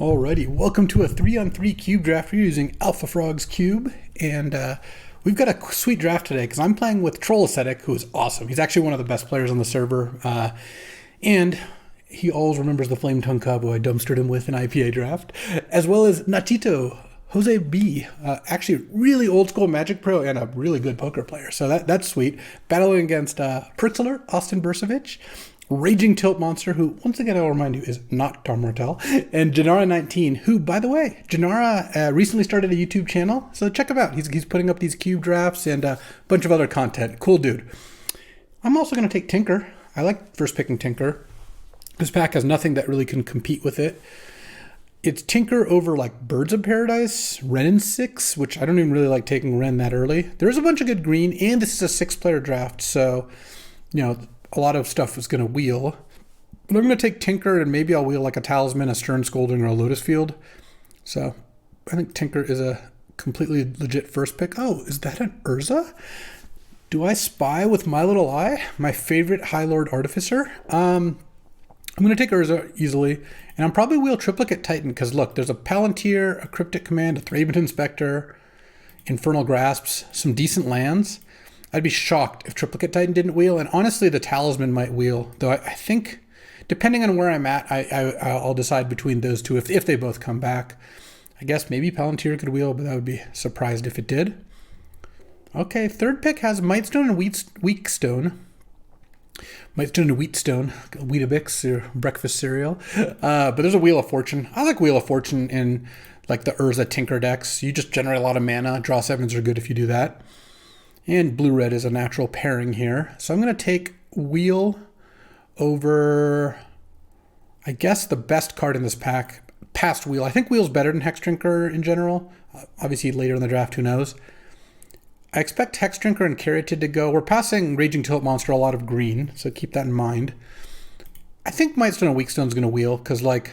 Alrighty, welcome to a 3-on-3 cube draft. We're using Alpha Frog's cube, and we've got a sweet draft today because I'm playing with Troll Ascetic, who is awesome. He's actually one of the best players on the server, and he always remembers the Flame Tongue Cowboy I dumpstered him with an IPA draft, as well as Nachito, Jose B, actually really old school Magic pro and a really good poker player, so that's sweet. Battling against Perxler, Austin Bursavich, Raging Tilt Monster, who, once again, I'll remind you, is not Tom Martell, and Janara19, who, by the way, Janara recently started a YouTube channel, so check him out. He's putting up these cube drafts and a bunch of other content. Cool dude. I'm also going to take Tinker. I like first picking Tinker. This pack has nothing that really can compete with it. It's Tinker over like Birds of Paradise, Ren and 6, which I don't even really like taking Ren that early. There's a bunch of good green, and this is a 6-player draft, so, you know, a lot of stuff is going to wheel. But I'm going to take Tinker, and maybe I'll wheel like a Talisman, a Stern Scolding, or a Lotus Field. So I think Tinker is a completely legit first pick. Oh, is that an Urza? Do I spy with my little eye? My favorite High Lord Artificer? I'm going to take Urza easily, and I'm probably wheel Triplicate Titan, because look, there's a Palantir, a Cryptic Command, a Thraben Inspector, Infernal Grasps, some decent lands. I'd be shocked if Triplicate Titan didn't wheel, and honestly, the Talisman might wheel, though I think, depending on where I'm at, I'll decide between those two if they both come back. I guess maybe Palantir could wheel, but I would be surprised if it did. Okay, third pick has Mightstone and Weakstone. Mightstone and Wheatstone, Weetabix, or breakfast cereal. But there's a Wheel of Fortune. I like Wheel of Fortune in like the Urza Tinker decks. You just generate a lot of mana. Draw 7s are good if you do that. And blue-red is a natural pairing here. So I'm going to take Wheel over, I guess, the best card in this pack, past Wheel. I think Wheel's better than Hexdrinker in general. Obviously, later in the draft, who knows? I expect Hexdrinker and Caryatid to go. We're passing Raging Tilt Monster a lot of green, so keep that in mind. I think Mightstone and Weakstone's going to wheel, because, like,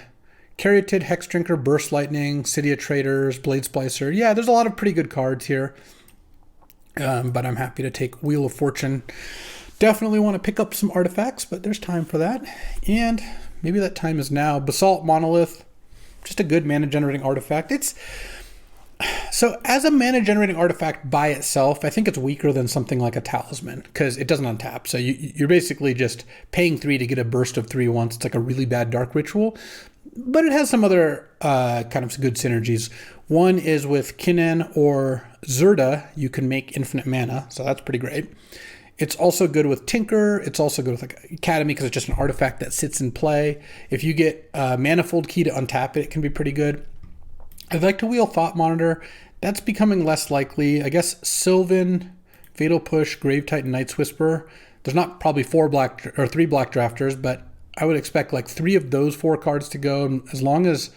Caryatid, Hexdrinker, Burst Lightning, City of Traders, Blade Splicer. Yeah, there's a lot of pretty good cards here. But I'm happy to take Wheel of Fortune. Definitely want to pick up some artifacts, but there's time for that. And maybe that time is now. Basalt Monolith, just a good mana-generating artifact. So as a mana-generating artifact by itself, I think it's weaker than something like a Talisman, because it doesn't untap. So you're basically just paying 3 to get a burst of 3 once. It's like a really bad Dark Ritual. But it has some other kind of good synergies. One is with Kinnan or Zerda, you can make infinite mana, so that's pretty great. It's also good with Tinker. It's also good with like Academy, because it's just an artifact that sits in play. If you get Manifold Key to untap it, it can be pretty good. I'd like to wheel Thought Monitor. That's becoming less likely. I guess Sylvan, Fatal Push, Grave Titan, Night's Whisper. There's not probably 3 black drafters, but I would expect like 3 of those 4 cards to go. And as long as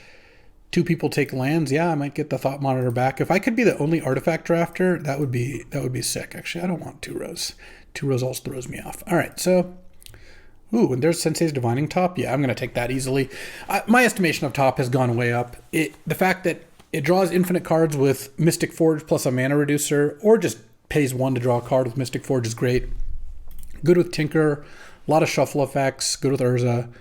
2 people take lands, yeah, I might get the Thought Monitor back. If I could be the only artifact drafter, that would be sick. Actually, I don't want 2 rows. 2 rows also throws me off. All right, so, ooh, and there's Sensei's Divining Top. Yeah, I'm going to take that easily. My estimation of top has gone way up. The fact that it draws infinite cards with Mystic Forge plus a mana reducer, or just pays 1 to draw a card with Mystic Forge is great. Good with Tinker. A lot of shuffle effects. Good with Urza.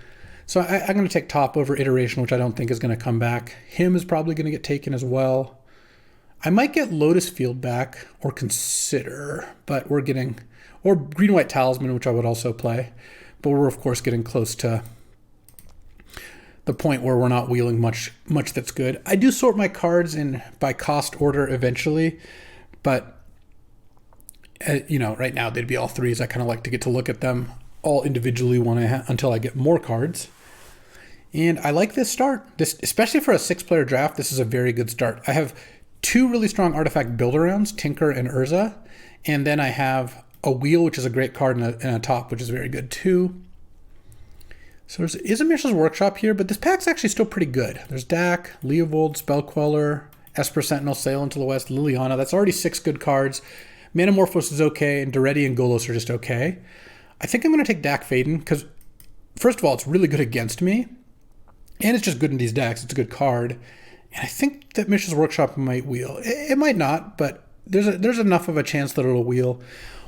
So I'm going to take top over Iteration, which I don't think is going to come back. Him is probably going to get taken as well. I might get Lotus Field back, or consider, but we're getting, or Green-White Talisman, which I would also play. But we're, of course, getting close to the point where we're not wheeling much that's good. I do sort my cards in by cost order eventually, but, right now they'd be all 3s. I kind of like to get to look at them all individually until I get more cards. And I like this start. Especially for a 6-player draft, this is a very good start. I have 2 really strong artifact build-arounds, Tinker and Urza. And then I have a Wheel, which is a great card, and a Top, which is very good too. So there's Isomish's Workshop here, but this pack's actually still pretty good. There's Dak, Leovold, Spellqueller, Esper Sentinel, Sail into the West, Liliana. That's already 6 good cards. Manamorphose is okay, and Duretti and Golos are just okay. I think I'm going to take Dak Faden, because, first of all, it's really good against me. And it's just good in these decks. It's a good card. And I think that Mishra's Workshop might wheel. It might not, but there's enough of a chance that it'll wheel.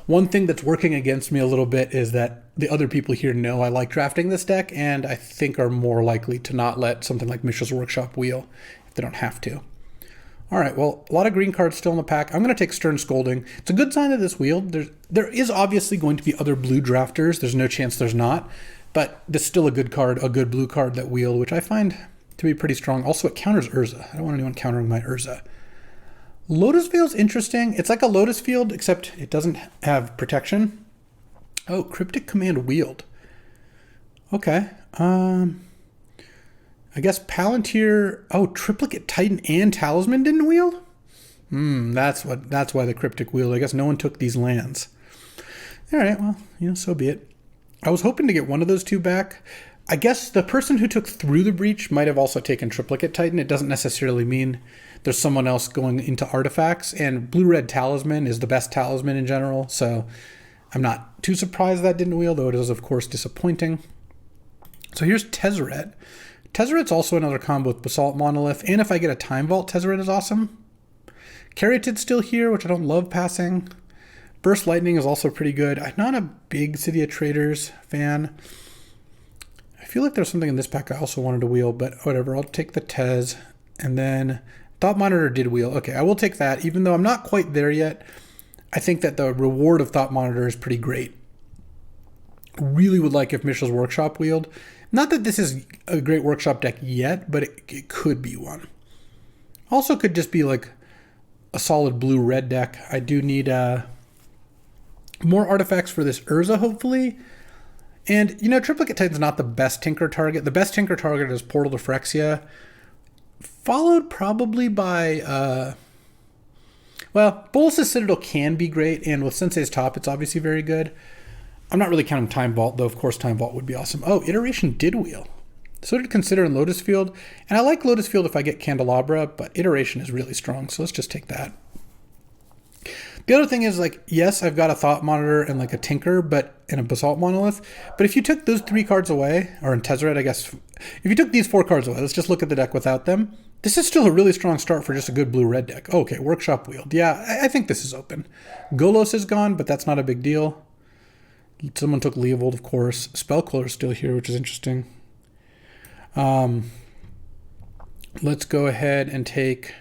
One thing that's working against me a little bit is that the other people here know I like drafting this deck, and I think are more likely to not let something like Mishra's Workshop wheel if they don't have to. All right, well, a lot of green cards still in the pack. I'm going to take Stern Scolding. It's a good sign of this wheel. There is obviously going to be other blue drafters. There's no chance there's not, but this is still a good card, a good blue card that wheel, which I find to be pretty strong. Also, it counters Urza. I don't want anyone countering my Urza. Lotus Field's interesting. It's like a Lotus Field, except it doesn't have protection. Oh, Cryptic Command Wield. Okay. I guess Palantir. Oh, Triplicate Titan and Talisman didn't wheel? That's why the Cryptic wheeled. I guess no one took these lands. All right, well, so be it. I was hoping to get one of those two back. I guess the person who took Through the Breach might have also taken Triplicate Titan. It doesn't necessarily mean there's someone else going into artifacts, and Blue-Red Talisman is the best talisman in general, so I'm not too surprised that didn't wheel, though it is, of course, disappointing. So here's Tezzeret. Tezzeret's also another combo with Basalt Monolith, and if I get a Time Vault, Tezzeret is awesome. Caryatid's still here, which I don't love passing. Burst Lightning is also pretty good. I'm not a big City of Traders fan. I feel like there's something in this pack I also wanted to wheel, but whatever, I'll take the Tez. And then Thought Monitor did wheel. Okay, I will take that, even though I'm not quite there yet. I think that the reward of Thought Monitor is pretty great. Really would like if Mishra's Workshop wheeled. Not that this is a great Workshop deck yet, but it could be one. Also could just be like a solid blue-red deck. I do need more artifacts for this Urza, hopefully. And, Triplicate Titan's not the best Tinker target. The best Tinker target is Portal to Phyrexia, followed probably by, Bolus's Citadel can be great, and with Sensei's Top, it's obviously very good. I'm not really counting Time Vault, though of course Time Vault would be awesome. Oh, Iteration did wheel. So did Consider in Lotus Field, and I like Lotus Field if I get Candelabra, but Iteration is really strong, so let's just take that. The other thing is, yes, I've got a Thought Monitor and a Tinker, and a Basalt Monolith, but if you took those 3 cards away, or in Tezzeret, I guess, if you took these 4 cards away, let's just look at the deck without them, this is still a really strong start for just a good blue-red deck. Okay, Workshop wheeled. Yeah, I think this is open. Golos is gone, but that's not a big deal. Someone took Leovold, of course. Spellcrawler's still here, which is interesting. Let's go ahead and take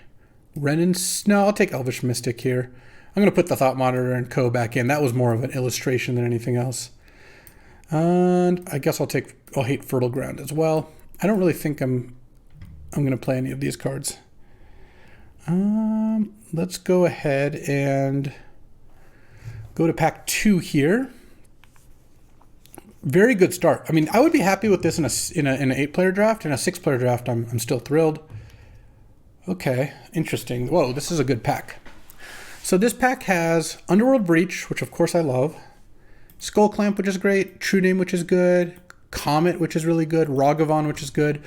No, I'll take Elvish Mystic here. I'm going to put the Thought Monitor and Co. back in. That was more of an illustration than anything else. And I guess I'll hate Fertile Ground as well. I don't really think I'm going to play any of these cards. Let's go ahead and go to pack 2 here. Very good start. I mean, I would be happy with this in an 8-player draft. In a 6-player draft, I'm still thrilled. Okay, interesting. Whoa, this is a good pack. So this pack has Underworld Breach, which of course I love. Skull Clamp, which is great. True Name, which is good. Comet, which is really good. Ragavan, which is good.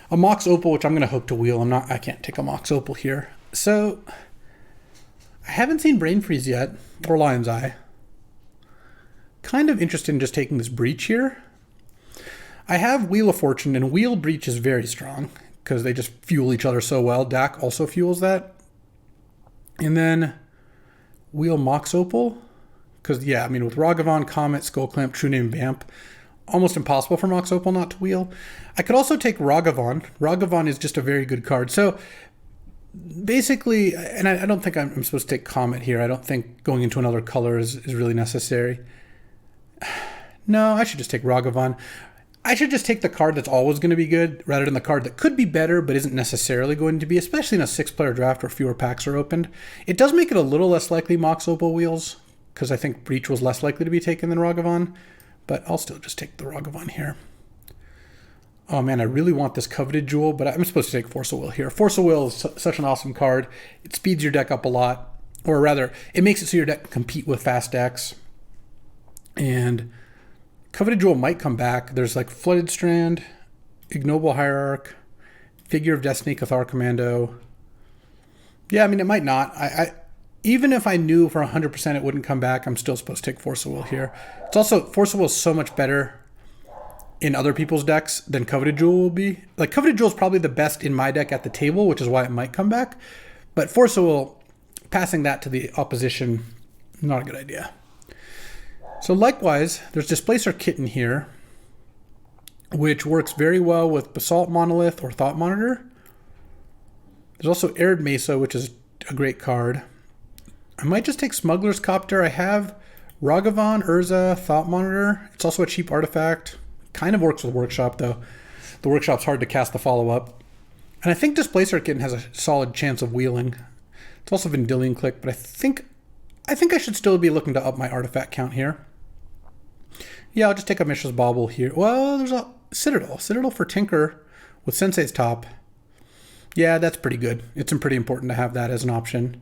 A Mox Opal, which I'm going to hope to wheel. I can't take a Mox Opal here. So I haven't seen Brain Freeze yet, or Lion's Eye. Kind of interested in just taking this Breach here. I have Wheel of Fortune, and Wheel Breach is very strong because they just fuel each other so well. Dak also fuels that. And then Wheel Mox Opal, because, with Ragavan, Comet, Skull Clamp, True Name, Vamp, almost impossible for Mox Opal not to wheel. I could also take Ragavan. Ragavan is just a very good card. So basically, and I don't think I'm supposed to take Comet here. I don't think going into another color is really necessary. No, I should just take Ragavan. I should just take the card that's always going to be good rather than the card that could be better but isn't necessarily going to be, especially in a 6-player draft where fewer packs are opened. It does make it a little less likely Mox Opal wheels because I think Breach was less likely to be taken than Ragavan, but I'll still just take the Ragavan here. Oh man, I really want this Coveted Jewel, but I'm supposed to take Force of Will here. Force of Will is such an awesome card. It speeds your deck up a lot, or rather, it makes it so your deck can compete with fast decks. And Coveted Jewel might come back. There's Flooded Strand, Ignoble Hierarch, Figure of Destiny, Cathar Commando. Yeah, it might not. I even if I knew for 100% it wouldn't come back, I'm still supposed to take Force of Will here. It's also, Force of Will is so much better in other people's decks than Coveted Jewel will be. Coveted Jewel is probably the best in my deck at the table, which is why it might come back. But Force of Will, passing that to the opposition, not a good idea. So likewise, there's Displacer Kitten here, which works very well with Basalt Monolith or Thought Monitor. There's also Arid Mesa, which is a great card. I might just take Smuggler's Copter. I have Ragavan, Urza, Thought Monitor. It's also a cheap artifact. Kind of works with Workshop, though. The Workshop's hard to cast the follow-up. And I think Displacer Kitten has a solid chance of wheeling. It's also Vendilion Click, but I think I should still be looking to up my artifact count here. Yeah, I'll just take a Mishra's Bauble here. Well, there's a Citadel. Citadel for Tinker with Sensei's Top. Yeah, that's pretty good. It's pretty important to have that as an option.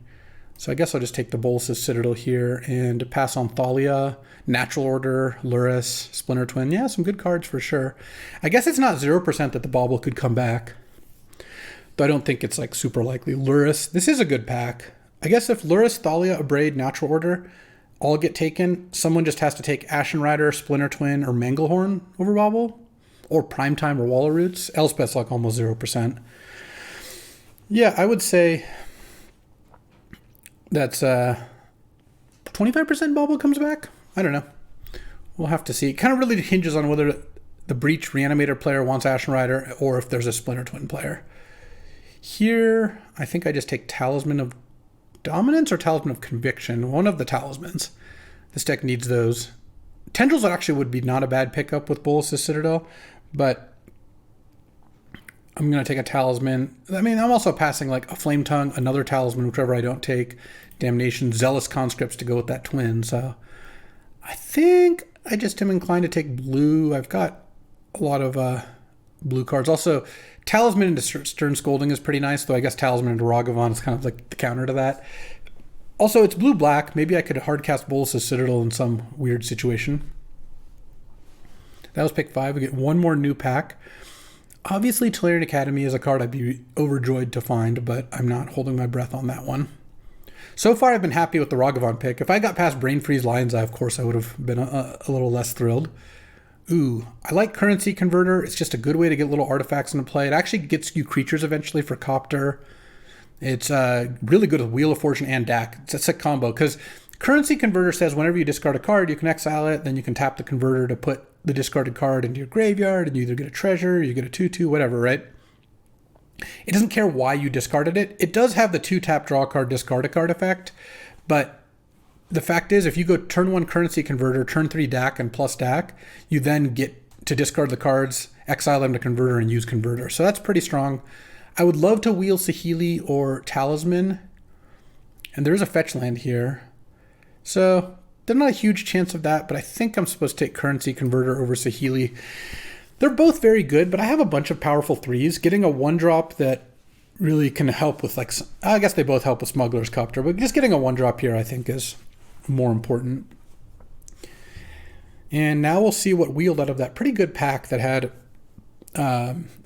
So I guess I'll just take the Bolas's Citadel here and pass on Thalia, Natural Order, Luris, Splinter Twin. Yeah, some good cards for sure. I guess it's not 0% that the Bauble could come back. Though I don't think it's like super likely. Luris, this is a good pack. I guess if Luris, Thalia, Abrade, Natural Order all get taken, someone just has to take Ashen Rider, Splinter Twin, or Manglehorn over Bauble. Or Primetime or Wall of Roots. Elspeth's like almost 0%. Yeah, I would say that's 25% Bauble comes back. I don't know. We'll have to see. It kind of really hinges on whether the Breach Reanimator player wants Ashen Rider or if there's a Splinter Twin player. Here, I think I just take Talisman of Dominance or Talisman of Conviction. One of the talismans. This deck needs those. Tendrils actually would be not a bad pickup with Bolas's Citadel, but I'm going to take a Talisman. I mean, I'm also passing like a Flame Tongue, another Talisman, whichever I don't take. Damnation, Zealous Conscripts to go with that twin. So I think I just am inclined to take blue. I've got a lot of blue cards. Also, Talisman into Stern Scolding is pretty nice, though I guess Talisman into Ragavan is kind of like the counter to that. Also, it's blue-black. Maybe I could hardcast Bolas's Citadel in some weird situation. That was pick 5. We get one more new pack. Obviously, Tolarian Academy is a card I'd be overjoyed to find, but I'm not holding my breath on that one. So far, I've been happy with the Ragavan pick. If I got past Brain Freeze Lion's Eye, of course, I would have been a little less thrilled. Ooh, I like Currency Converter. It's just a good way to get little artifacts into play. It actually gets you creatures eventually for Copter. It's really good with Wheel of Fortune and DAC. It's a sick combo because Currency Converter says whenever you discard a card, you can exile it, then you can tap the converter to put the discarded card into your graveyard, and you either get a treasure, you get a 2/2, whatever, right? It doesn't care why you discarded it. It does have the 2-tap draw card, discard a card effect, but the fact is if you go turn 1 Currency Converter, turn 3 DAC, and plus DAC, you then get to discard the cards, exile them to converter, and use converter. So that's pretty strong. I would love to wheel Saheeli or Talisman, and there is a fetch land here. So there's not a huge chance of that, but I think I'm supposed to take Currency Converter over Saheeli. They're both very good, but I have a bunch of powerful 3s. Getting a 1-drop that really can help with, like, I guess they both help with Smuggler's Copter, but just getting a 1-drop here I think is more important. And now we'll see what wheeled out of that pretty good pack that had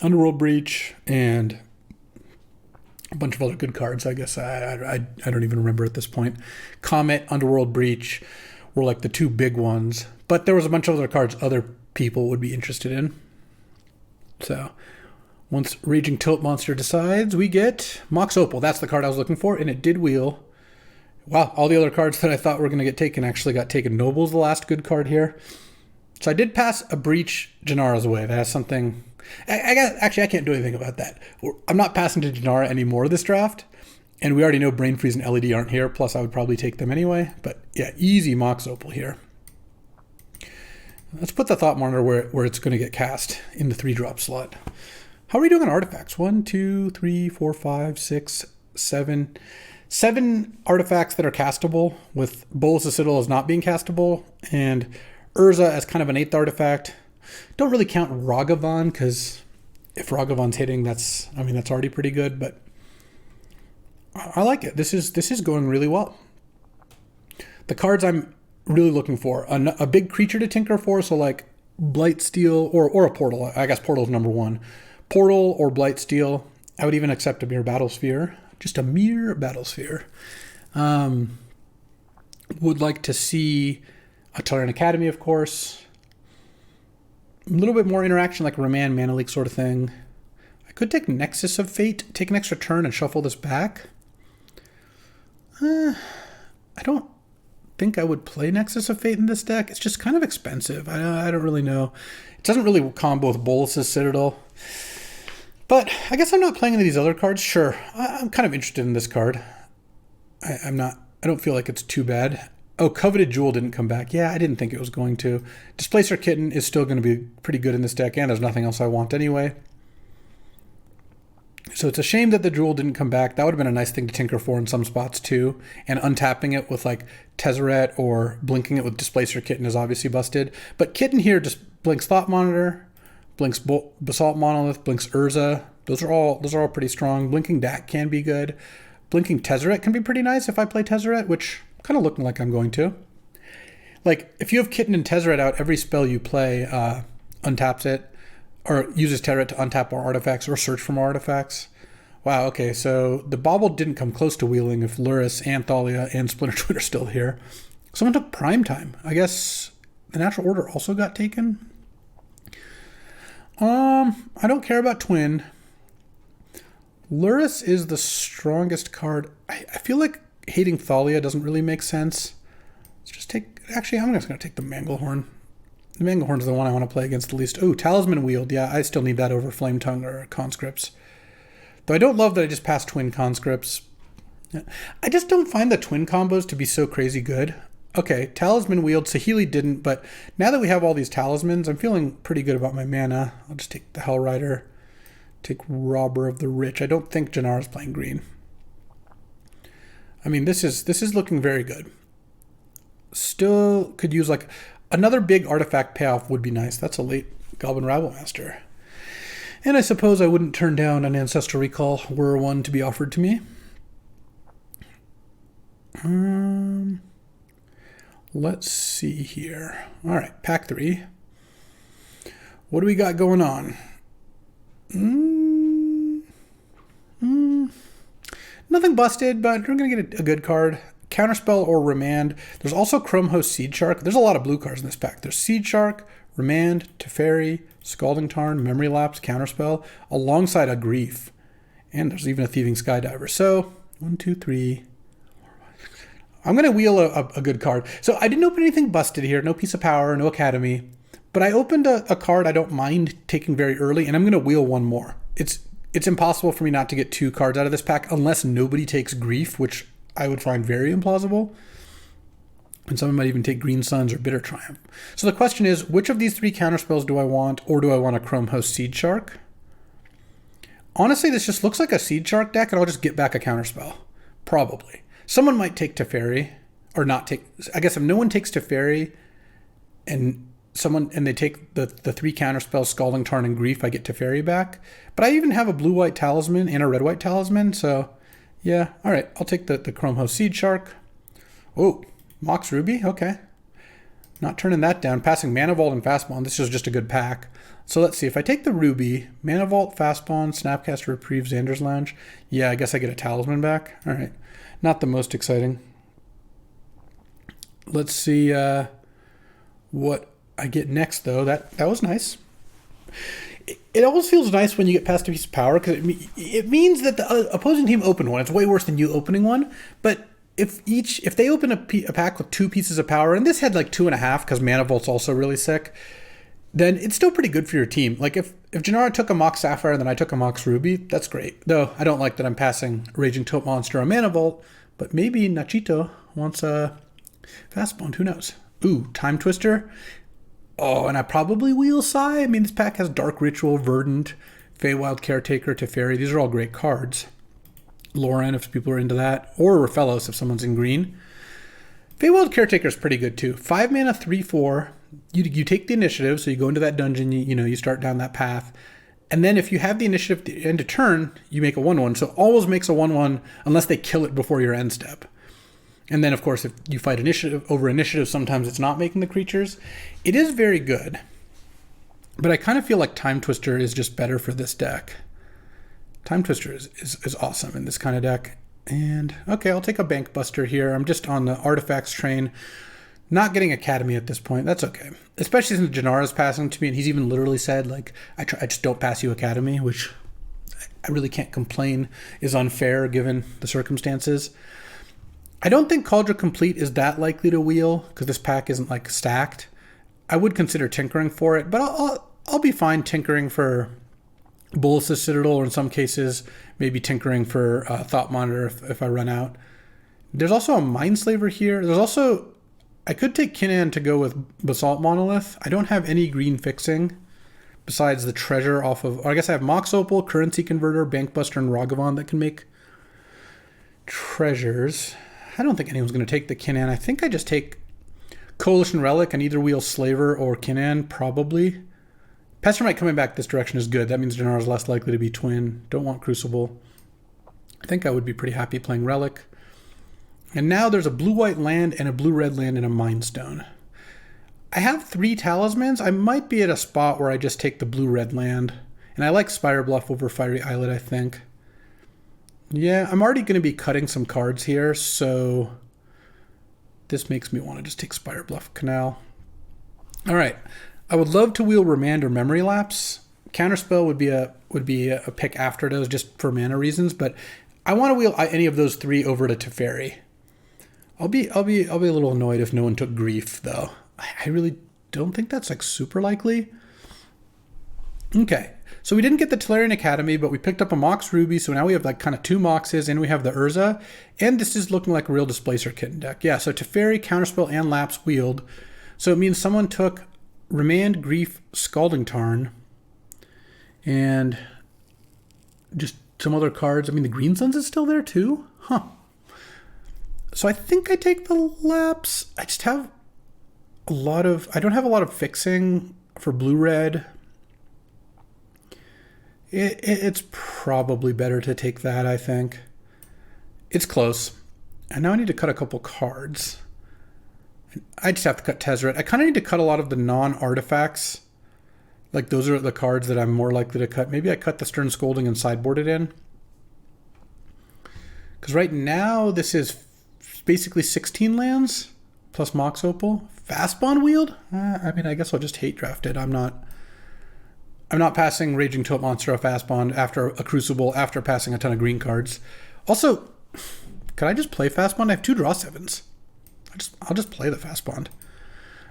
Underworld Breach and a bunch of other good cards. I guess I don't even remember at this point. Comet, Underworld Breach were like the 2 big ones, but there was a bunch of other cards other people would be interested in. So once Raging Tilt Monster decides, we get Mox Opal. That's the card I was looking for, and it did wheel. Wow, all the other cards that I thought were going to get taken actually got taken. Noble's the last good card here. So I did pass a Breach Janara's Way. That has something... Actually, I can't do anything about that. I'm not passing to Janara anymore this draft, and we already know Brain Freeze and LED aren't here, plus I would probably take them anyway. But yeah, easy Mox Opal here. Let's put the Thought Monitor where it's going to get cast in the 3-drop slot. How are we doing on artifacts? 1, 2, 3, 4, 5, 6, 7... 7 artifacts that are castable, with Bolas's Citadel as not being castable, and Urza as kind of an 8th artifact. Don't really count Ragavan, because if Ragavan's hitting, that's already pretty good, but I like it. This is going really well. The cards I'm really looking for, a big creature to tinker for, so like Blightsteel or a Portal. I guess Portal's number 1. Portal or Blightsteel. I would even accept a mere Battlesphere. Just a mere Battlesphere. Would like to see a Tolarian Academy, of course. A little bit more interaction, like Remand, Mana Leak sort of thing. I could take Nexus of Fate, take an extra turn and shuffle this back. I don't think I would play Nexus of Fate in this deck. It's just kind of expensive. I don't really know. It doesn't really combo with Bolas's Citadel. But I guess I'm not playing any of these other cards. Sure, I'm kind of interested in this card. I don't feel like it's too bad. Oh, Coveted Jewel didn't come back. Yeah, I didn't think it was going to. Displacer Kitten is still going to be pretty good in this deck, and there's nothing else I want anyway. So it's a shame that the Jewel didn't come back. That would have been a nice thing to tinker for in some spots too. And untapping it with like Tezzeret or blinking it with Displacer Kitten is obviously busted. But Kitten here just blinks Thought Monitor, blinks Basalt Monolith, blinks Urza. Those are all pretty strong. Blinking Dak can be good. Blinking Tezzeret can be pretty nice if I play Tezzeret, which kind of looking like I'm going to. Like if you have Kitten and Tezzeret out, every spell you play untaps it, or uses Tezzeret to untap more artifacts or search for more artifacts. Wow, okay, so the Bauble didn't come close to wheeling if Luris and Thalia and Splinter Twin are still here. Someone took Prime Time. I guess the Natural Order also got taken. I don't care about Twin. Luris is the strongest card. I feel like hating Thalia doesn't really make sense. Let's just take... Actually, I'm just going to take the Manglehorn. The Manglehorn's the one I want to play against the least. Oh, Talisman Wield. Yeah, I still need that over Flame Tongue or Conscripts. Though I don't love that I just passed Twin Conscripts. I just don't find the Twin combos to be so crazy good. Okay, Talisman Wield. Saheeli didn't, but now that we have all these Talismans, I'm feeling pretty good about my mana. I'll just take the Hell Rider. Take Robber of the Rich. I don't think Janara's playing green. I mean, this is looking very good. Still could use like... Another big artifact payoff would be nice. That's a late Goblin Rabblemaster. And I suppose I wouldn't turn down an Ancestral Recall were one to be offered to me. Let's see here. All right, pack 3. What do we got going on? Nothing busted, but we're going to get a good card. Counterspell or Remand. There's also Chrome Host Seed Shark. There's a lot of blue cards in this pack. There's Seed Shark, Remand, Teferi, Scalding Tarn, Memory Lapse, Counterspell, alongside a Grief. And there's even a Thieving Skydiver. So, 1, 2, 3. I'm going to wheel a good card. So I didn't open anything busted here. No Piece of Power, no Academy. But I opened a card I don't mind taking very early, and I'm going to wheel one more. It's impossible for me not to get 2 cards out of this pack unless nobody takes Grief, which I would find very implausible. And someone might even take Green Suns or Bitter Triumph. So the question is, which of these 3 counterspells do I want, or do I want a Chrome Host Seed Shark? Honestly, this just looks like a Seed Shark deck, and I'll just get back a counterspell. Probably. Someone might take Teferi, or not take... I guess if no one takes Teferi, and they take the 3 counterspells, Scalding Tarn and Grief, I get Teferi back. But I even have a blue-white Talisman and a red-white Talisman, so... Yeah, all right, I'll take the Chrome Host Seed Shark. Oh, Mox Ruby, okay. Not turning that down. Passing Mana Vault and Fastbond. This is just a good pack. So let's see, if I take the Ruby, Mana Vault, Fastbond, Snapcaster Reprieve, Xander's Lounge. Yeah, I guess I get a Talisman back. All right, not the most exciting. Let's see what I get next, though. That was nice. It always feels nice when you get past a piece of power, because it means that the opposing team opened one. It's way worse than you opening one. But if they open a pack with 2 pieces of power, and this had like 2.5 because Mana Vault's also really sick, then it's still pretty good for your team. Like if Janara took a Mox Sapphire and then I took a Mox Ruby, that's great. Though I don't like that I'm passing Raging Taunt Monster or Mana Vault, but maybe Nachito wants a Fastbond. Who knows? Ooh, Timetwister. Oh, and I probably wheel Sai. I mean, this pack has Dark Ritual, Verdant, Feywild Caretaker, Teferi. These are all great cards. Lauren, if people are into that. Or Raphaelos, if someone's in green. Feywild Caretaker is pretty good, too. 5 mana, 3/4. You take the initiative, so you go into that dungeon, you start down that path. And then if you have the initiative at the end of turn, you make a 1/1. So it always makes a 1/1 unless they kill it before your end step. And then, of course, if you fight initiative, sometimes it's not making the creatures. It is very good. But I kind of feel like Timetwister is just better for this deck. Timetwister is awesome in this kind of deck. And, okay, I'll take a Bank Buster here. I'm just on the Artifacts train. Not getting Academy at this point. That's okay. Especially since Janara's passing to me, and he's even literally said, like, I just don't pass you Academy, which I really can't complain is unfair given the circumstances. I don't think Cauldron Complete is that likely to wheel because this pack isn't like stacked. I would consider tinkering for it, but I'll be fine tinkering for Bolus' Citadel, or in some cases maybe tinkering for Thought Monitor if I run out. There's also a Mindslaver here. There's also, I could take Kinnan to go with Basalt Monolith. I don't have any green fixing besides the treasure off of, or I guess I have Mox Opal, Currency Converter, Bankbuster, and Ragavan that can make treasures. I don't think anyone's going to take the Kinnan. I think I just take Coalition Relic and either wheel Slaver or Kinnan, probably. Pestermite coming back this direction is good. That means Janara is less likely to be twin. Don't want Crucible. I think I would be pretty happy playing Relic. And now there's a blue-white land and a blue-red land and a Mind Stone. I have 3 talismans. I might be at a spot where I just take the blue-red land. And I like Spire Bluff over Fiery Islet, I think. Yeah, I'm already going to be cutting some cards here, so this makes me want to just take Spire Bluff Canal. All right. I would love to wheel Remand or Memory Lapse. Counterspell would be a pick after those just for mana reasons, but I want to wheel any of those 3 over to Teferi. I'll be a little annoyed if no one took Grief though. I really don't think that's like super likely. Okay. So we didn't get the Tolarian Academy, but we picked up a Mox Ruby, so now we have like kind of 2 Moxes, and we have the Urza, and this is looking like a real Displacer Kitten deck. Yeah, so Teferi, Counterspell, and Lapse wheeled. So it means someone took Remand, Grief, Scalding Tarn, and just some other cards. I mean, the Green Suns is still there too? Huh. So I think I take the Lapse. I just have I don't have a lot of fixing for blue-red. It's probably better to take that, I think. It's close. And now I need to cut a couple cards. I just have to cut Tezzeret. I kind of need to cut a lot of the non-artifacts. Like, those are the cards that I'm more likely to cut. Maybe I cut the Stern Scolding and sideboard it in. Because right now, this is basically 16 lands plus Mox Opal. Fastbond wheeled? I mean, I guess I'll just hate draft it. I'm not passing Raging Tulip Monster off Fastbond after a Crucible after passing a ton of green cards. Also, could I just play Fastbond? I have 2 draw 7s. I'll just play the Fastbond.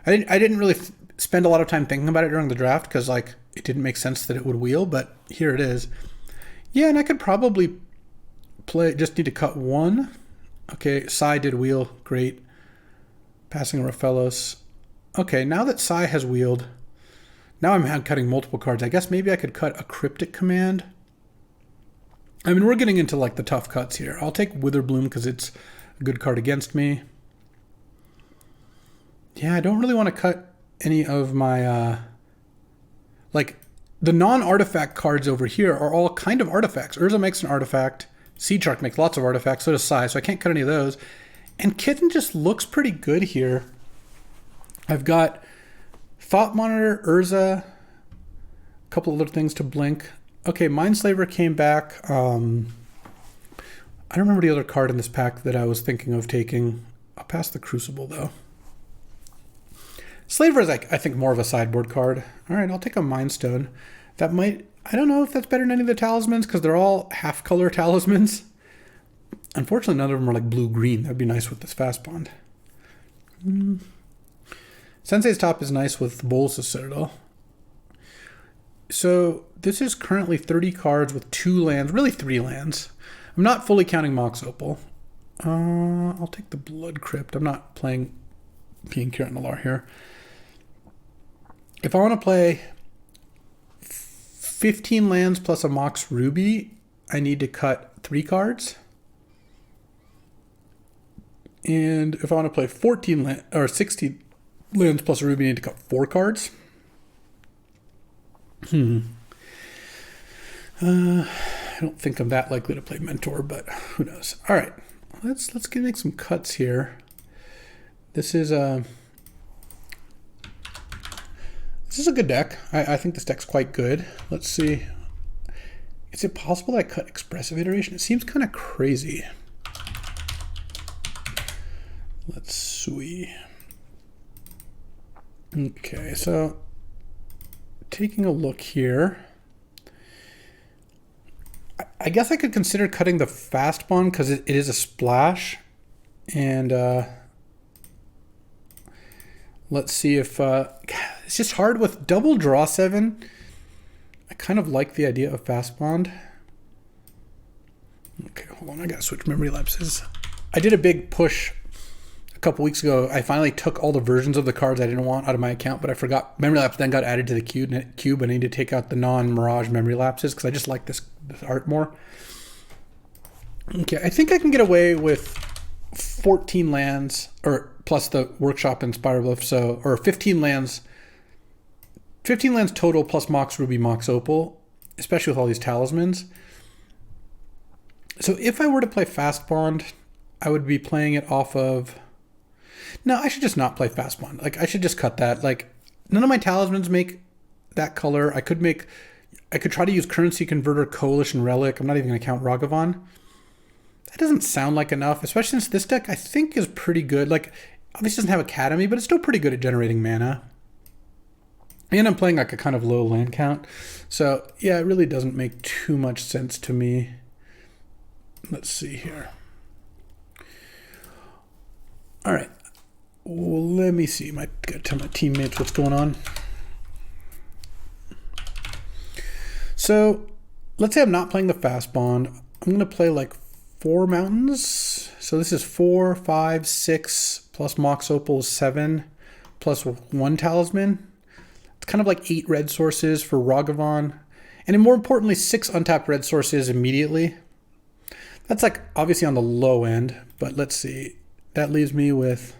I didn't really spend a lot of time thinking about it during the draft because like it didn't make sense that it would wheel, but here it is. Yeah, and I could probably play. Just need to cut 1. Okay, Sai did wheel. Great. Passing Raphaelos. Okay, now that Sai has wheeled. Now I'm cutting multiple cards. I guess maybe I could cut a Cryptic Command. I mean, we're getting into like the tough cuts here. I'll take Witherbloom because it's a good card against me. Yeah, I don't really want to cut any of my, like, the non-artifact cards over here are all kind of artifacts. Urza makes an artifact. Seed Shark makes lots of artifacts. So does Sai, so I can't cut any of those. And Kitten just looks pretty good here. I've got Thought Monitor, Urza, a couple other things to blink. Okay, Mindslaver came back. I don't remember the other card in this pack that I was thinking of taking. I'll pass the Crucible, though. Slaver is, I think, more of a sideboard card. All right, I'll take a Mind Stone. That might... I don't know if that's better than any of the talismans, because they're all half-color talismans. Unfortunately, none of them are like blue-green. That'd be nice with this Fastbond. Sensei's Top is nice with Bolus' Citadel. So this is currently 30 cards with 2 lands, really 3 lands. I'm not fully counting Mox Opal. I'll take the Blood Crypt. I'm not playing Being Kirat Nalar here. If I want to play 15 lands plus a Mox Ruby, I need to cut 3 cards. And if I want to play 14 or 60 lands plus a Ruby, I need to cut 4 cards. I don't think I'm that likely to play Mentor, but who knows? All right, let's make some cuts here. This is a good deck. I think this deck's quite good. Let's see. Is it possible that I cut Expressive Iteration? It seems kind of crazy. Let's see. Okay, so taking a look here. I guess I could consider cutting the Fastbond because it is a splash. And let's see if it's just hard with double draw 7. I kind of like the idea of fast bond. Okay, hold on, I gotta switch memory lapses. I did a big push a couple weeks ago. I finally took all the versions of the cards I didn't want out of my account, but I forgot memory lapse then got added to the cube. I need to take out the non-Mirage memory lapses because I just like this art more. Okay, I think I can get away with 14 lands, or plus the workshop and Spiroglyph, so, or 15 lands total plus Mox Ruby, Mox Opal, especially with all these talismans. So if I were to play Fast Bond, I would be playing it off of... No, I should just not play Fast Bond. Like, I should just cut that. Like, none of my talismans make that color. I could try to use Currency Converter, Coalition Relic. I'm not even going to count Ragavan. That doesn't sound like enough, especially since this deck I think is pretty good. Like, obviously doesn't have Academy, but it's still pretty good at generating mana. And I'm playing like a kind of low land count. So, yeah, it really doesn't make too much sense to me. Let's see here. All right. Well, let me see. I gotta tell my teammates what's going on. So, let's say I'm not playing the Fast Bond. I'm going to play like 4 mountains. So this is 4, 5, 6, plus Mox Opal is 7, plus 1 talisman. It's kind of like 8 red sources for Ragavan. And then more importantly, 6 untapped red sources immediately. That's like obviously on the low end, but let's see. That leaves me with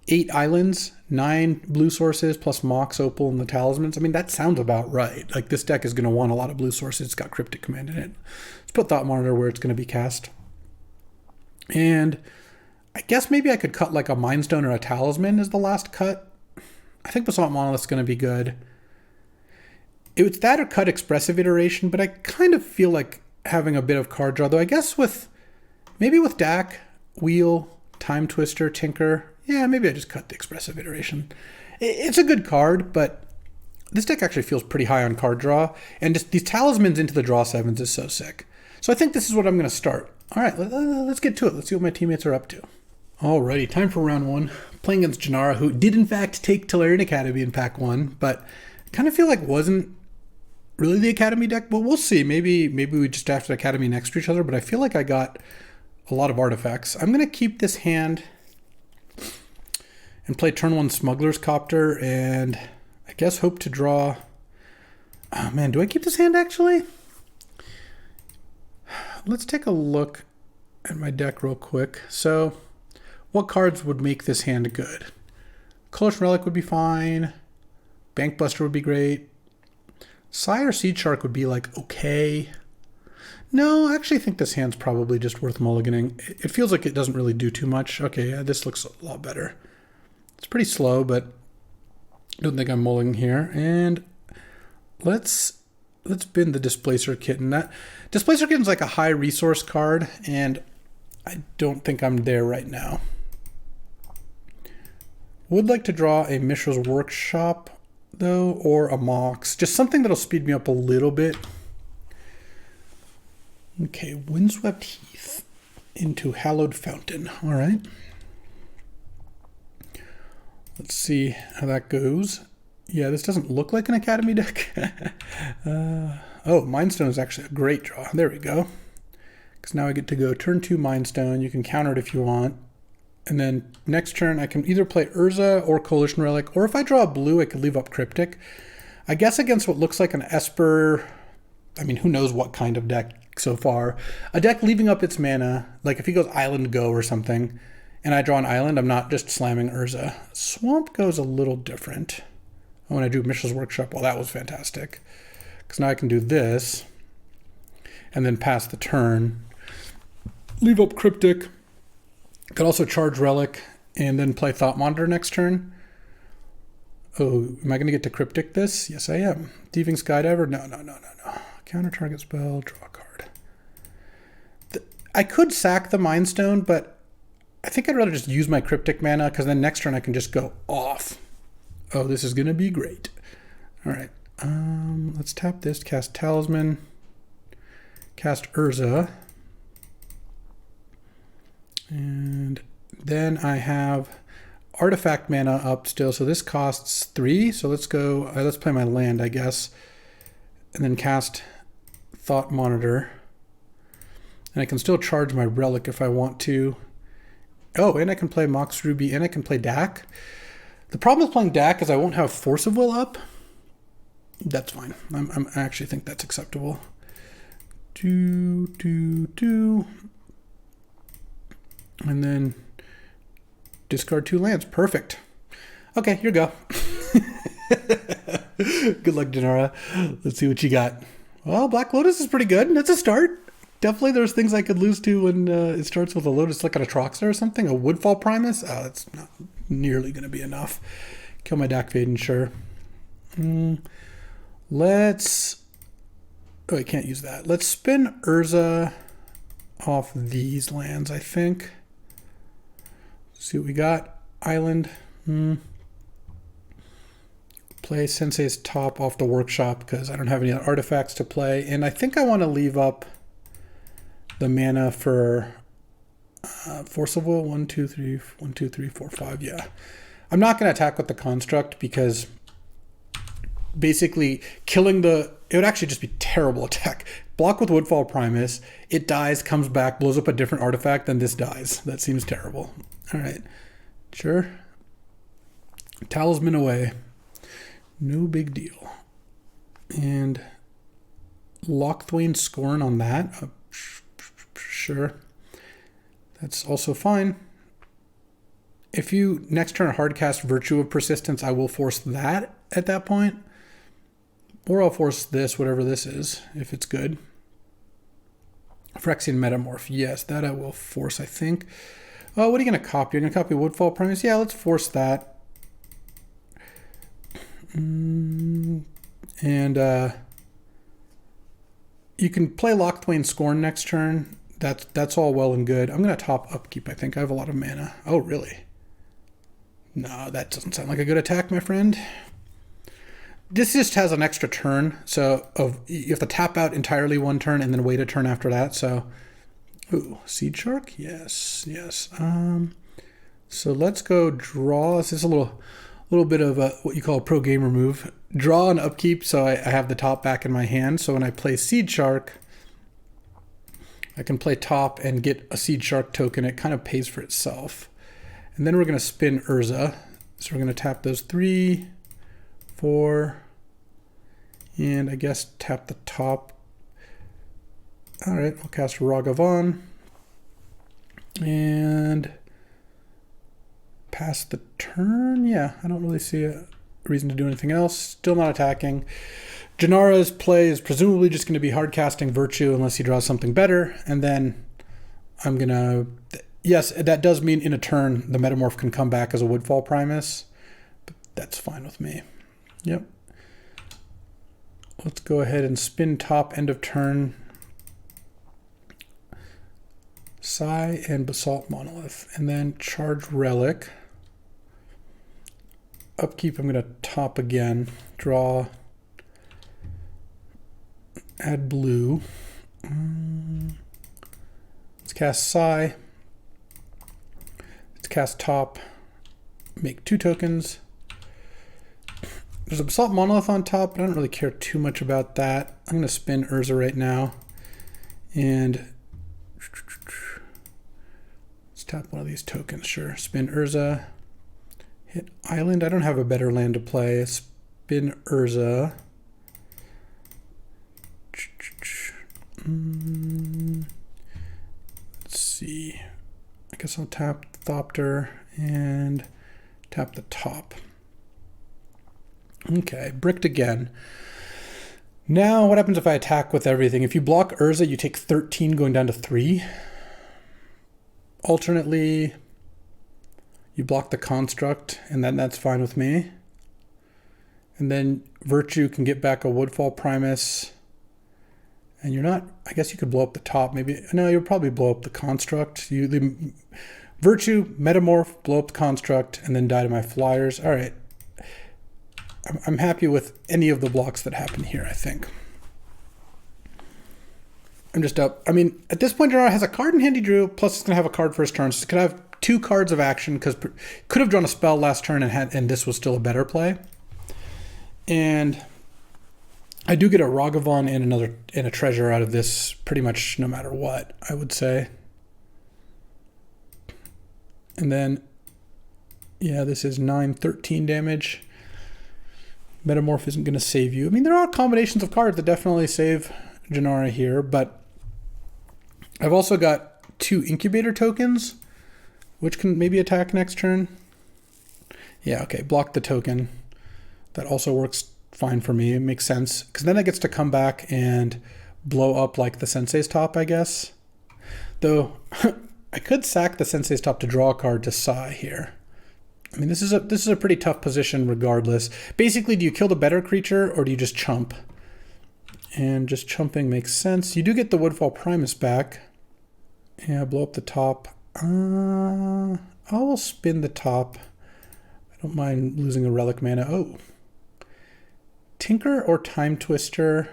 8 islands, 9 blue sources, plus Mox Opal and the talismans. I mean, that sounds about right. Like, this deck is going to want a lot of blue sources. It's got Cryptic Command in it. Let's put Thought Monitor where it's going to be cast. And I guess maybe I could cut like a Mind Stone or a Talisman as the last cut. I think Basalt Monolith's going to be good. It's that or cut Expressive Iteration, but I kind of feel like having a bit of card draw, though I guess maybe with Dak, Wheel, Timetwister, Tinker, yeah, maybe I just cut the Expressive Iteration. It's a good card, but this deck actually feels pretty high on card draw, and just these talismans into the draw 7s is so sick. So I think this is what I'm going to start. All right, let's get to it. Let's see what my teammates are up to. Alrighty, time for round 1. Playing against Janara, who did in fact take Tolarian Academy in pack 1, but I kind of feel like wasn't really the Academy deck, but we'll see. Maybe we just drafted Academy next to each other, but I feel like I got a lot of artifacts. I'm going to keep this hand and play turn 1 Smuggler's Copter, and I guess hope to draw... Oh man, do I keep this hand actually? Let's take a look at my deck real quick. So, what cards would make this hand good? Coalition Relic would be fine. Bank Buster would be great. Sire Seed Shark would be like okay. No, I actually think this hand's probably just worth mulliganing. It feels like it doesn't really do too much. Okay, yeah, this looks a lot better. It's pretty slow, but I don't think I'm mulling here. And let's bin the Displacer Kitten. That Displacer Kitten's like a high resource card, and I don't think I'm there right now. Would like to draw a Mishra's Workshop, though, or a Mox. Just something that'll speed me up a little bit. Okay, Windswept Heath into Hallowed Fountain. All right. Let's see how that goes. Yeah, this doesn't look like an Academy deck. Oh, Mind Stone is actually a great draw. There we go. Because now I get to go turn 2 Mind Stone. You can counter it if you want. And then next turn, I can either play Urza or Coalition Relic. Or if I draw a blue, I could leave up Cryptic. I guess against what looks like an Esper... I mean, who knows what kind of deck so far. A deck leaving up its mana. Like if he goes Island Go or something, and I draw an island, I'm not just slamming Urza. Swamp Go's a little different. When I do Mishra's Workshop, well, that was fantastic. Because now I can do this, and then pass the turn. Leave up Cryptic. Could also charge Relic, and then play Thought Monitor next turn. Oh, am I going to get to Cryptic this? Yes, I am. Thieving Skydiver? No. Counter target spell, draw a card. I could sack the Mind Stone, but I think I'd rather just use my Cryptic mana, because then next turn I can just go off. Oh, this is going to be great. All right. Let's tap this, cast Talisman, cast Urza, and Then I have artifact mana up still, so this costs 3. So let's go, let's play my land, I guess. And then cast Thought Monitor. And I can still charge my relic if I want to. Oh, and I can play Mox Ruby, and I can play DAC. The problem with playing DAC is I won't have Force of Will up. That's fine. I actually think that's acceptable. And then discard 2 lands. Perfect. Okay, here you go. Good luck, Janara. Let's see what you got. Well, Black Lotus is pretty good. That's a start. Definitely there's things I could lose to when it starts with a Lotus, like an Atroxa or something. A Woodfall Primus? Oh, that's not nearly going to be enough. Kill my Dak Vaden, sure. Let's... Oh, I can't use that. Let's spin Urza off these lands, I think. See what we got. Island. Play Sensei's Top off the workshop because I don't have any other artifacts to play. And I think I want to leave up the mana for Force of Will. 1, 2, 3, 1, 2, 3, 4, 5. Yeah. I'm not going to attack with the Construct because basically killing the... It would actually just be terrible attack. Block with Woodfall Primus. It dies, comes back, blows up a different artifact, then this dies. That seems terrible. All right. Sure. Talisman away. No big deal. And Lockthwain Scorn on that. Sure. That's also fine. If you next turn hardcast Virtue of Persistence, I will force that at that point. Or I'll force this, whatever this is, if it's good. Phyrexian Metamorph. Yes, that I will force, I think. Oh, what are you going to copy? You're going to copy Woodfall Primus? Yeah, let's force that. And you can play Lockthwain Scorn next turn. That's all well and good. I'm going to top upkeep, I think. I have a lot of mana. Oh, really? No, that doesn't sound like a good attack, my friend. This just has an extra turn, so you have to tap out entirely one turn and then wait a turn after that. So, ooh, Seed Shark, yes. So let's go draw. This is a little bit of what you call a pro gamer move. Draw and upkeep, so I have the top back in my hand. So when I play Seed Shark, I can play top and get a Seed Shark token. It kind of pays for itself. And then we're going to spin Urza. So we're going to tap those 3, 4, and I guess tap the top. All right, I'll cast Ragavan and pass the turn. Yeah, I don't really see a reason to do anything else. Still not attacking. Janara's play is presumably just going to be hard casting Virtue unless he draws something better, and then I'm gonna... Yes, that does mean in a turn the Metamorph can come back as a Woodfall Primus, but that's fine with me. Yep. Let's go ahead and spin top end of turn. Sai and Basalt Monolith. And then charge Relic. Upkeep, I'm going to top again. Draw. Add blue. Let's cast Sai. Let's cast top. Make 2 tokens. There's a Basalt Monolith on top, but I don't really care too much about that. I'm going to spin Urza right now. And let's tap one of these tokens, sure. Spin Urza. Hit Island. I don't have a better land to play. Spin Urza. Let's see. I guess I'll tap Thopter and tap the top. Okay, bricked again. Now, what happens if I attack with everything? If you block Urza, you take 13 going down to 3. Alternately, you block the Construct, and then that's fine with me. And then Virtue can get back a Woodfall Primus. And you're not... I guess you could blow up the top, maybe. No, you'll probably blow up the Construct. Virtue, Metamorph, blow up the Construct, and then die to my flyers. All right. I'm happy with any of the blocks that happen here, I think. I'm just up. I mean, at this point, Janara has a card in hand he drew, plus it's going to have a card for his turn. So it's going to have 2 cards of action because could have drawn a spell last turn and this was still a better play. And I do get a Ragavan and a treasure out of this pretty much no matter what, I would say. And then, yeah, this is 9-13 damage. Metamorph isn't going to save you. I mean, there are combinations of cards that definitely save Janara here, but I've also got 2 incubator tokens, which can maybe attack next turn. Yeah, okay, block the token. That also works fine for me. It makes sense, because then it gets to come back and blow up like the Sensei's Top, I guess. Though, I could sack the Sensei's Top to draw a card to Sai here. I mean, this is a pretty tough position regardless. Basically, do you kill the better creature or do you just chump? And just chumping makes sense. You do get the Woodfall Primus back. Yeah, blow up the top. I will spin the top. I don't mind losing a relic mana. Oh. Tinker or Timetwister?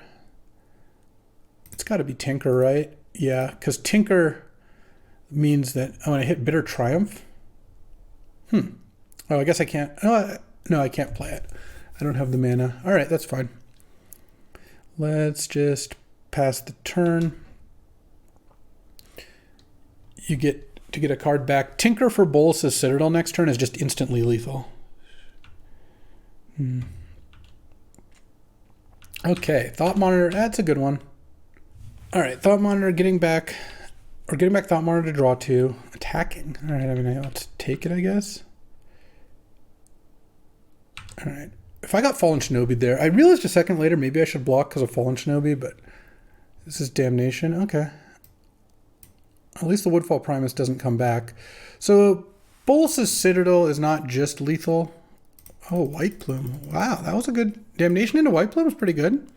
It's got to be Tinker, right? Yeah, because Tinker means that when I hit Bitter Triumph. Oh, I guess I can't. No, I can't play it. I don't have the mana. All right, that's fine. Let's just pass the turn. You get to get a card back. Tinker for Bolas's Citadel next turn is just instantly lethal. Okay, Thought Monitor, that's a good one. All right, Thought Monitor getting back Thought Monitor to draw 2. Attacking. All right, I mean, I'll take it, I guess. All right. If I got Fallen Shinobi there, I realized a second later maybe I should block because of Fallen Shinobi, but this is Damnation. Okay. At least the Woodfall Primus doesn't come back. So Bolas's Citadel is not just lethal. Oh, White Plume. Wow, that was a good... Damnation into White Plume was pretty good.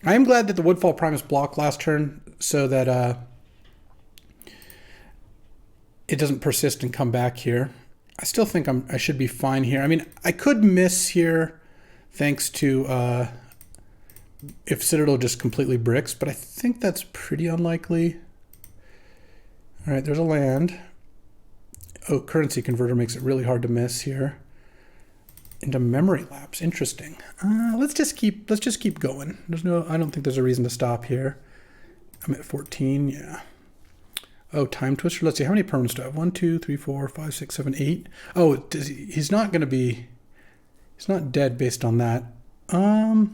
I am glad that the Woodfall Primus blocked last turn so that it doesn't persist and come back here. I still think I should be fine here. I mean, I could miss here thanks to if Citadel just completely bricks, but I think that's pretty unlikely. All right, there's a land. Oh, Currency Converter makes it really hard to miss here. Into Memory Lapse, interesting. Let's just keep going. I don't think there's a reason to stop here. I'm at 14, yeah. Oh, Timetwister. Let's see, how many permanents do I have? 1, 2, 3, 4, 5, 6, 7, 8. Oh, he's not going to be... He's not dead based on that. Do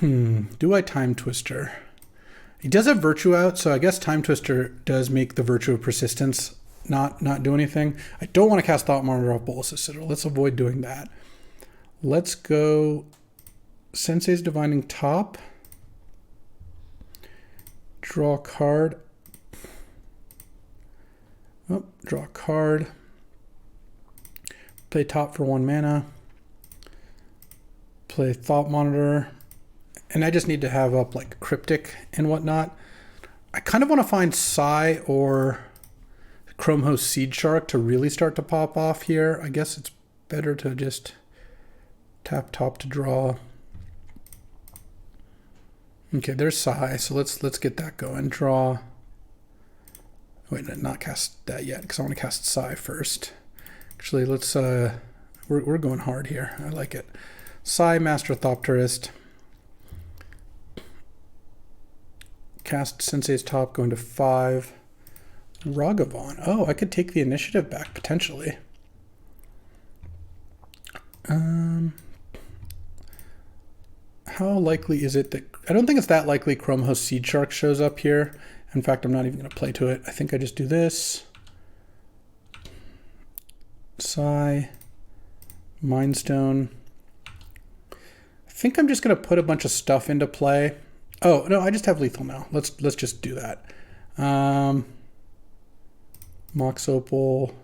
I Timetwister? He does have Virtue out, so I guess Timetwister does make the Virtue of Persistence not do anything. I don't want to cast Thought Monitor off Bolas's Citadel. Let's avoid doing that. Let's go Sensei's Divining Top. Draw a card. Oh, draw a card. Play top for 1 mana. Play Thought Monitor. And I just need to have up like Cryptic and whatnot. I kind of want to find Sai or Chrome Host Seed Shark to really start to pop off here. I guess it's better to just tap top to draw. Okay, there's Sai, so let's get that going. Draw. Wait, no, not cast that yet because I want to cast Sai first. Actually, let's we're going hard here. I like it. Sai, Master Thopterist. Cast Sensei's Top, going to 5. Ragavan. Oh, I could take the initiative back potentially. How likely is it that... I don't think it's that likely Chrome Host Seed Shark shows up here. In fact, I'm not even going to play to it. I think I just do this. Sai. Mindstone. I think I'm just going to put a bunch of stuff into play. Oh, no, I just have lethal now. Let's just do that. Mox Opal.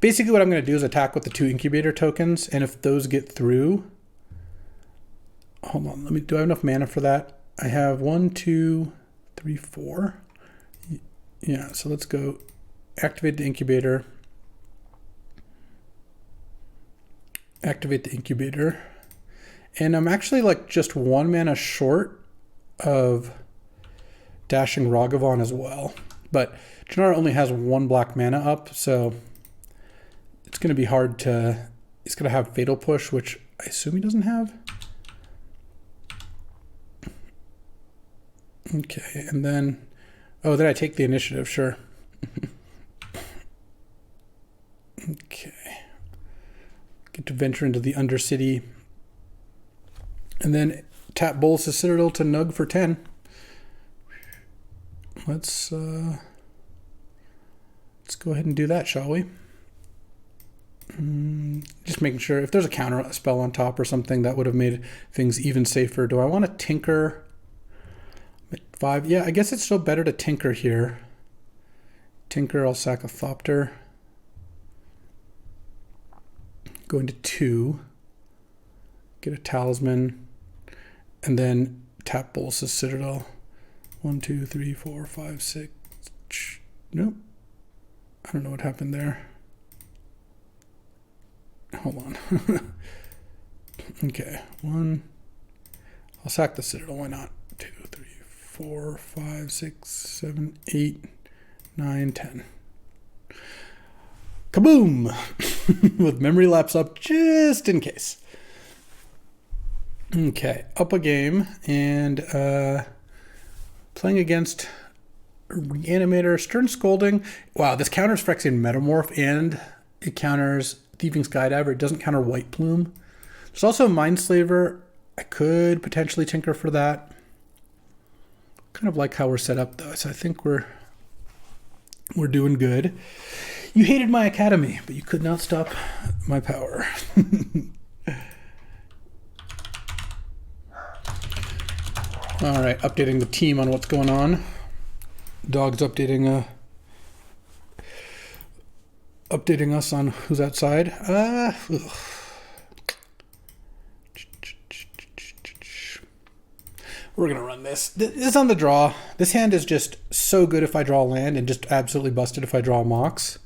Basically what I'm going to do is attack with the 2 incubator tokens, and if those get through... Hold on, do I have enough mana for that? I have 1, 2, 3, 4. Yeah, so let's go activate the incubator. Activate the incubator. And I'm actually like just 1 mana short of dashing Ragavan as well. But Janara only has 1 black mana up, so it's going to be hard to... He's going to have Fatal Push, which I assume he doesn't have. Okay, and then... Oh, then I take the initiative, sure. Okay. Get to venture into the Undercity. And then tap Bolas' Citadel to Nug for 10. Let's go ahead and do that, shall we? Just making sure if there's a counter spell on top or something that would have made things even safer. Do I want to tinker? 5. Yeah, I guess it's still better to tinker here. Tinker, I'll sack a Thopter. Go into 2. Get a Talisman. And then tap Bolas' Citadel. 1, 2, 3, 4, 5, 6. Nope. I don't know what happened there. Hold on. Okay. 1. I'll sack the Citadel. Why not? 2, 3, 4, 5, 6, 7, 8, 9, 10. Kaboom! With memory lapse up just in case. Okay. Up a game and playing against Reanimator, Stern Scolding. Wow, this counters Phyrexian Metamorph and it counters Thieving Skydiver. It doesn't counter White Plume. There's also Mindslaver. I could potentially tinker for that. Kind of like how we're set up though, so I think we're doing good. You hated my academy, but you could not stop my power. All right, updating the team on what's going on. Dog's updating us on who's outside. We're gonna run this. This is on the draw. This hand is just so good if I draw land and just absolutely busted if I draw a Mox.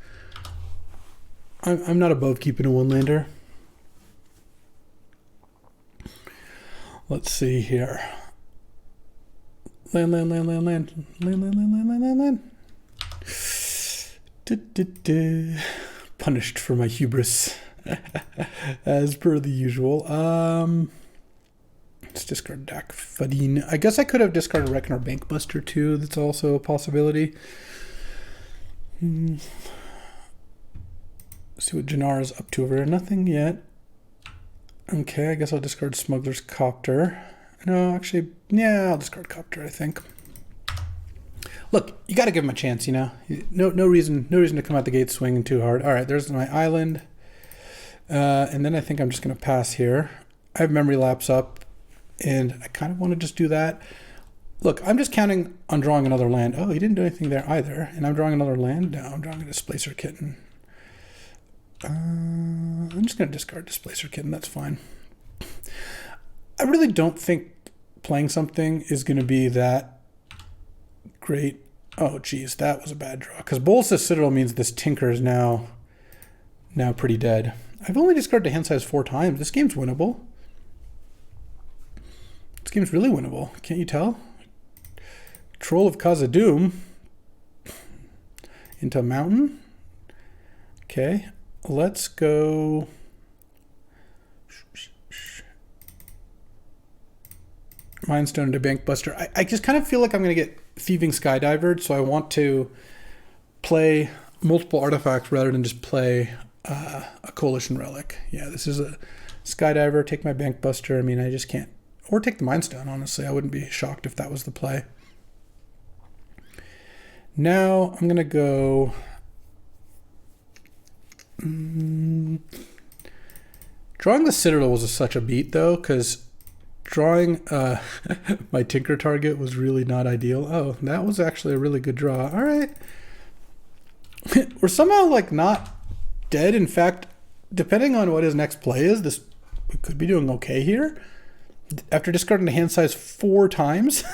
I'm not above keeping a 1-lander. Let's see here. Land. Punished for my hubris, as per the usual. Let's discard Dak Fadine. I guess I could have discarded Reckoner Bankbuster too. That's also a possibility. See what Janara's up to over there. Nothing yet. Okay, I guess I'll discard Smuggler's Copter. No, actually, yeah, I'll discard Copter, I think. Look, you got to give him a chance, you know. No reason to come out the gate swinging too hard. All right, there's my island. And then I think I'm just going to pass here. I have memory lapse up, and I kind of want to just do that. Look, I'm just counting on drawing another land. Oh, he didn't do anything there either. And I'm drawing another land. No, I'm drawing a Displacer Kitten. I'm just going to discard Displacer Kitten. That's fine. I really don't think playing something is going to be that great. Oh, geez, that was a bad draw. Because Bolas' Citadel means this Tinker is now pretty dead. I've only discarded a hand size 4 times. This game's winnable. This game's really winnable. Can't you tell? Troll of Khazad-dûm into Mountain. Okay, let's go. Mindstone into Bankbuster. I just kind of feel like I'm going to get Thieving Skydivered, so I want to play multiple artifacts rather than just play a Coalition Relic. Yeah, this is a Skydiver. Take my Bankbuster. I mean, I just can't. Or take the Mindstone, honestly. I wouldn't be shocked if that was the play. Now I'm going to go... Drawing the Citadel was such a beat, though, because drawing my Tinker target was really not ideal. Oh, that was actually a really good draw. All right. We're somehow, like, not dead. In fact, depending on what his next play is, we could be doing okay here. After discarding the hand size 4 times.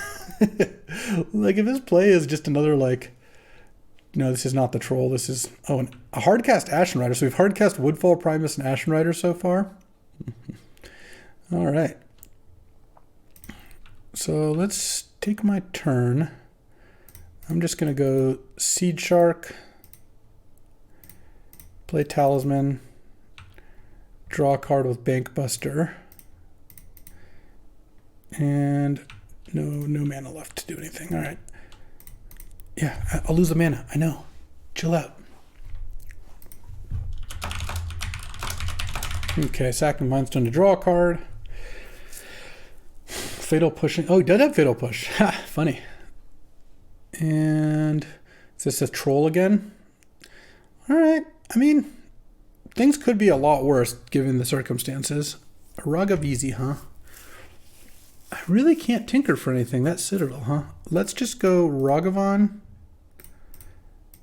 Like, if his play is just another, like... No, this is not the Troll. This is... Oh, a hardcast Ashen Rider. So we've hardcast Woodfall Primus and Ashen Rider so far. All right. So let's take my turn. I'm just going to go Seed Shark, play Talisman, draw a card with Bank Buster, and no mana left to do anything. All right. Yeah, I'll lose the mana. I know. Chill out. Okay, sacking Mindstone to draw a card. Fatal Pushing. Oh, he does have Fatal Push. Ha, funny. And is this a troll again? All right. I mean, things could be a lot worse given the circumstances. A Rug of Easy, huh? I really can't tinker for anything. That's Citadel, huh? Let's just go Ragavan,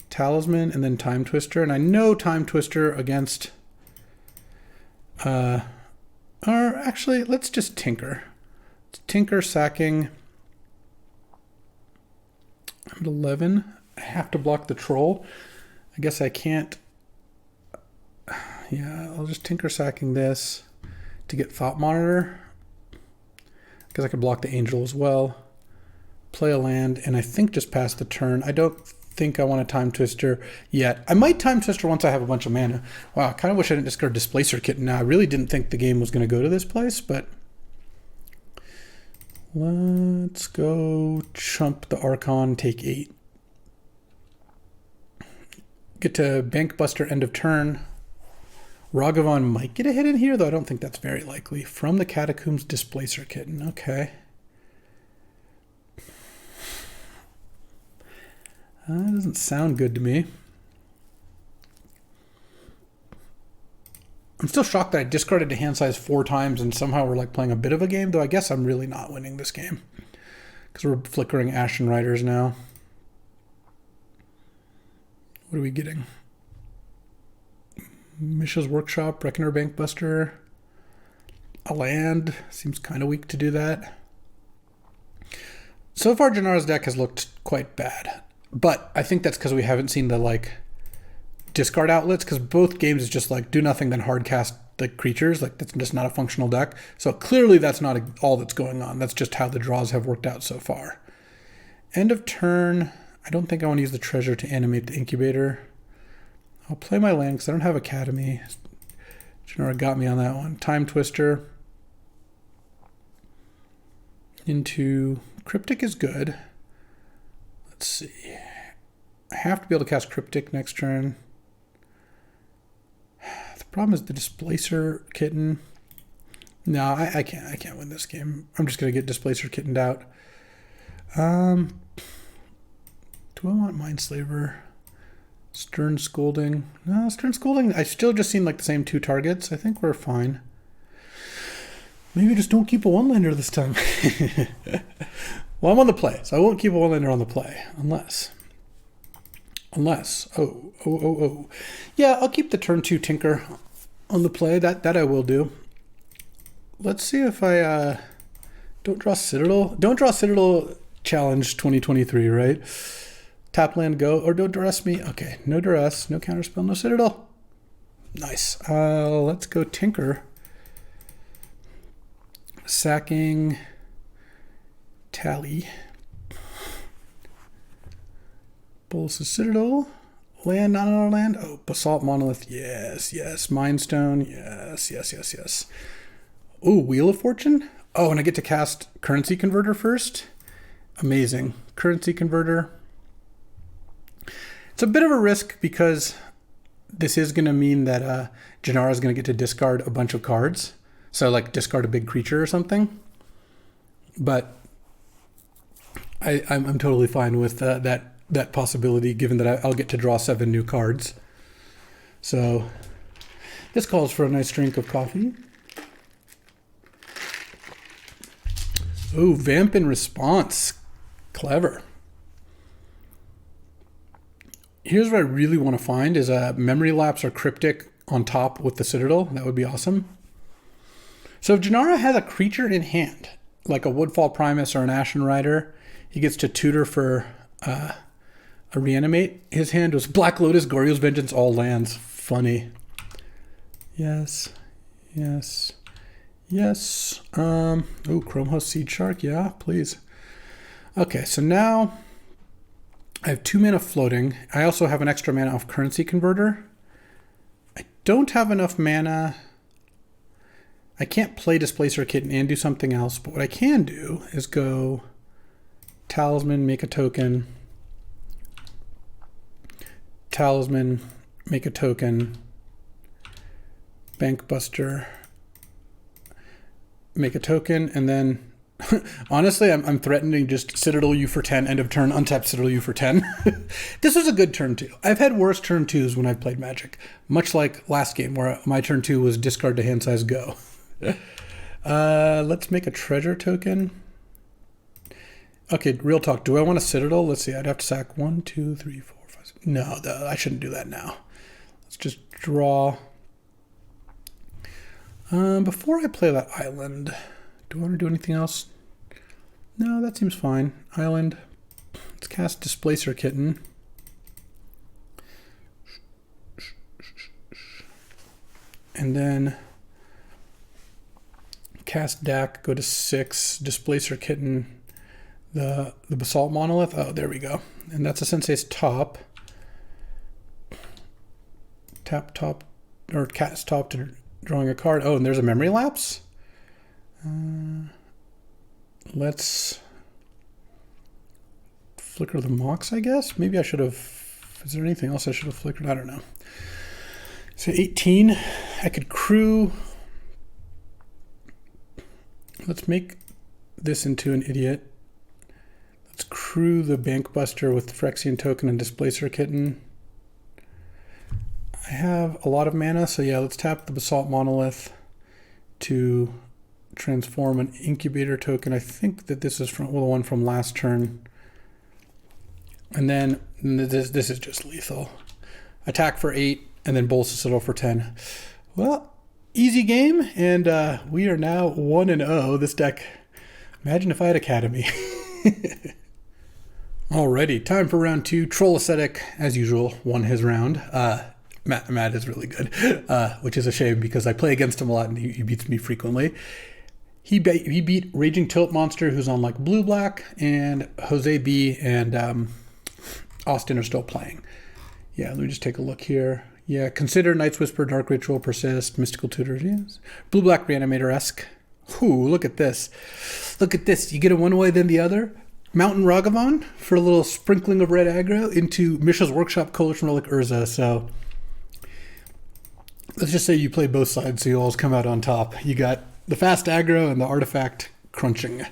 Talisman, and then Timetwister. And I know Timetwister against... or actually, let's just tinker. Let's tinker, sacking. I'm at 11. I have to block the troll. I guess I can't. Yeah, I'll just tinker, sacking this to get Thought Monitor. Because I could block the Angel as well. Play a land, and I think just pass the turn. I don't think I want a Timetwister yet. I might Timetwister once I have a bunch of mana. Wow, I kind of wish I didn't discard Displacer Kitten now. I really didn't think the game was going to go to this place, but let's go chump the Archon, take 8. Get to Bank Buster, end of turn. Ragavan might get a hit in here, though I don't think that's very likely. From the Catacombs, Displacer Kitten. Okay. That doesn't sound good to me. I'm still shocked that I discarded to hand size 4 times and somehow we're like playing a bit of a game, though I guess I'm really not winning this game. Because we're flickering Ashen Riders now. What are we getting? Mishra's Workshop, Reckoner, Bank Buster. A land. Seems kind of weak to do that. So far, Janara's deck has looked quite bad. But I think that's because we haven't seen the like discard outlets, because both games is just like do nothing then hard cast the creatures. Like that's just not a functional deck. So clearly that's not all that's going on. That's just how the draws have worked out so far. End of turn. I don't think I want to use the treasure to animate the incubator. I'll play my land because I don't have Academy. Janara got me on that one. Timetwister. Into Cryptic is good. Let's see. I have to be able to cast Cryptic next turn. The problem is the Displacer Kitten. No, I can't win this game. I'm just gonna get Displacer Kittened out. Do I want Mindslaver? Stern Scolding. No, Stern Scolding. I still just seen like the same 2 targets. I think we're fine. Maybe just don't keep a 1-lander this time. Well, I'm on the play, so I won't keep a 1-lander on the play. Unless. Oh. Yeah, I'll keep the turn 2 Tinker on the play. That I will do. Let's see if I don't draw Citadel. Don't draw Citadel challenge 2023, right? Tap land, go, or don't duress me. Okay, no duress, no counterspell, no Citadel. Nice. Let's go Tinker. Sacking. Tally. Bolas' Citadel. Land, not another land. Oh, Basalt Monolith. Yes. Mindstone. Yes. Oh, Wheel of Fortune. Oh, and I get to cast Currency Converter first. Amazing. Currency Converter. It's a bit of a risk because this is going to mean that Janara is going to get to discard a bunch of cards. So like discard a big creature or something. But I'm totally fine with that possibility, given that I'll get to draw 7 new cards. So this calls for a nice drink of coffee. Oh, Vamp in Response. Clever. Here's what I really want to find is a Memory Lapse or Cryptic on top with the Citadel. That would be awesome. So if Janara has a creature in hand, like a Woodfall Primus or an Ashen Rider, he gets to tutor for a Reanimate. His hand was Black Lotus, Goryo's Vengeance, all lands. Funny. Yes. Oh, Chrome Host Seed Shark. Yeah, please. Okay, so now I have 2 mana floating. I also have an extra mana off currency converter. I don't have enough mana. I can't play Displacer Kitten and do something else, but what I can do is go Talisman, make a token. Talisman, make a token. Bankbuster, make a token, and then honestly, I'm threatening just Citadel U for 10, end of turn, untap Citadel U for 10. This was a good turn 2. I've had worse turn 2s when I've played Magic, much like last game where my turn 2 was discard to hand size go. Let's make a treasure token. Okay, real talk. Do I want a Citadel? Let's see. I'd have to sack 1, 2, 3, 4, 5, 6. No, I shouldn't do that now. Let's just draw. Before I play that island, do I want to do anything else? No, that seems fine. Island. Let's cast Displacer Kitten. And then cast Dak, go to 6, Displacer Kitten, the Basalt Monolith. Oh, there we go. And that's a Sensei's top. Tap top, or cast top to drawing a card. Oh, and there's a memory lapse. Let's flicker the Mox, I guess. Maybe I should have. Is there anything else I should have flickered? I don't know. So 18. I could crew. Let's make this into an idiot. Let's crew the Bankbuster with Phyrexian Token and Displacer Kitten. I have a lot of mana, so yeah, let's tap the Basalt Monolith to transform an Incubator token. I think that this is from the one from last turn. And then this is just lethal. Attack for 8, and then Bolts Citadel for 10. Well, easy game, and we are now 1-0. This deck, imagine if I had Academy. Alrighty, time for round 2. Troll Ascetic, as usual, won his round. Matt is really good, which is a shame because I play against him a lot and he beats me frequently. He beat Raging Tilt Monster, who's on like blue-black, and Jose B and Austin are still playing. Yeah, let me just take a look here. Yeah, consider Night's Whisper, Dark Ritual, Persist, Mystical Tutors, yes. Blue-black Reanimator-esque. Ooh, look at this. Look at this. You get it one way, then the other. Mountain Ragavan for a little sprinkling of red aggro into Mishra's Workshop, Coalition Relic, Urza. So let's just say you play both sides, so you always come out on top. You got the fast aggro and the artifact crunching.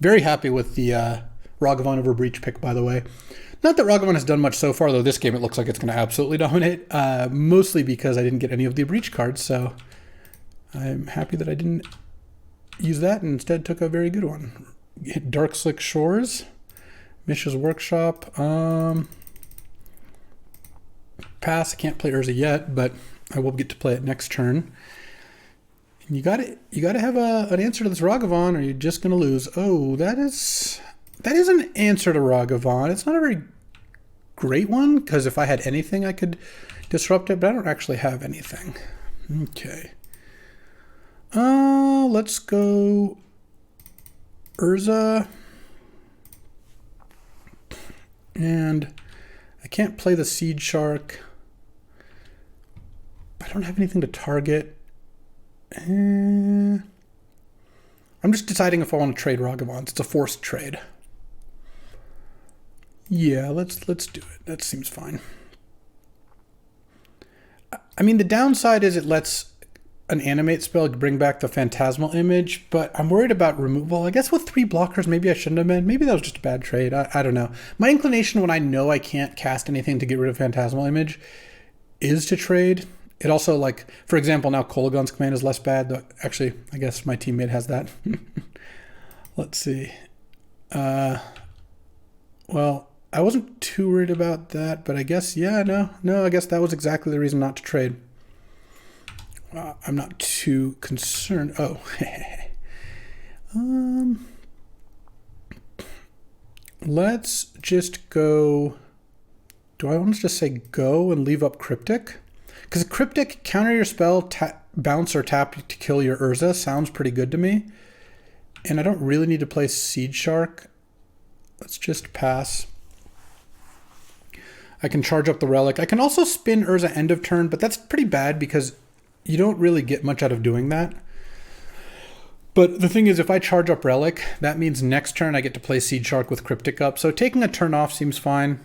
Very happy with the Ragavan over Breach pick, by the way. Not that Ragavan has done much so far, though this game it looks like it's going to absolutely dominate. Mostly because I didn't get any of the Breach cards, so I'm happy that I didn't use that and instead took a very good one. Hit Dark Slick Shores, Mishra's Workshop. Pass. I can't play Urza yet, but I will get to play it next turn. And you got to have an answer to this Ragavan, or you're just going to lose. Oh, that is an answer to Ragavan. It's not a very great one, because if I had anything, I could disrupt it, but I don't actually have anything. Okay. Let's go Urza. And I can't play the Seed Shark. I don't have anything to target. I'm just deciding if I want to trade Ragavans. It's a forced trade. Yeah, let's do it. That seems fine. I mean, the downside is it lets an animate spell bring back the phantasmal image, but I'm worried about removal. I guess with 3 blockers, maybe I shouldn't have been. Maybe that was just a bad trade. I don't know. My inclination when I know I can't cast anything to get rid of phantasmal image is to trade. It also, like, for example, now Kolagon's command is less bad. Actually, I guess my teammate has that. Let's see. Well, I wasn't too worried about that, but I guess, yeah, no, I guess that was exactly the reason not to trade. I'm not too concerned. Oh, let's just go. Do I want to just say go and leave up Cryptic? Because Cryptic, counter your spell, bounce or tap to kill your Urza sounds pretty good to me. And I don't really need to play Seed Shark. Let's just pass. I can charge up the relic. I can also spin Urza end of turn, but that's pretty bad because you don't really get much out of doing that. But the thing is, if I charge up relic, that means next turn I get to play Seed Shark with Cryptic up. So taking a turn off seems fine.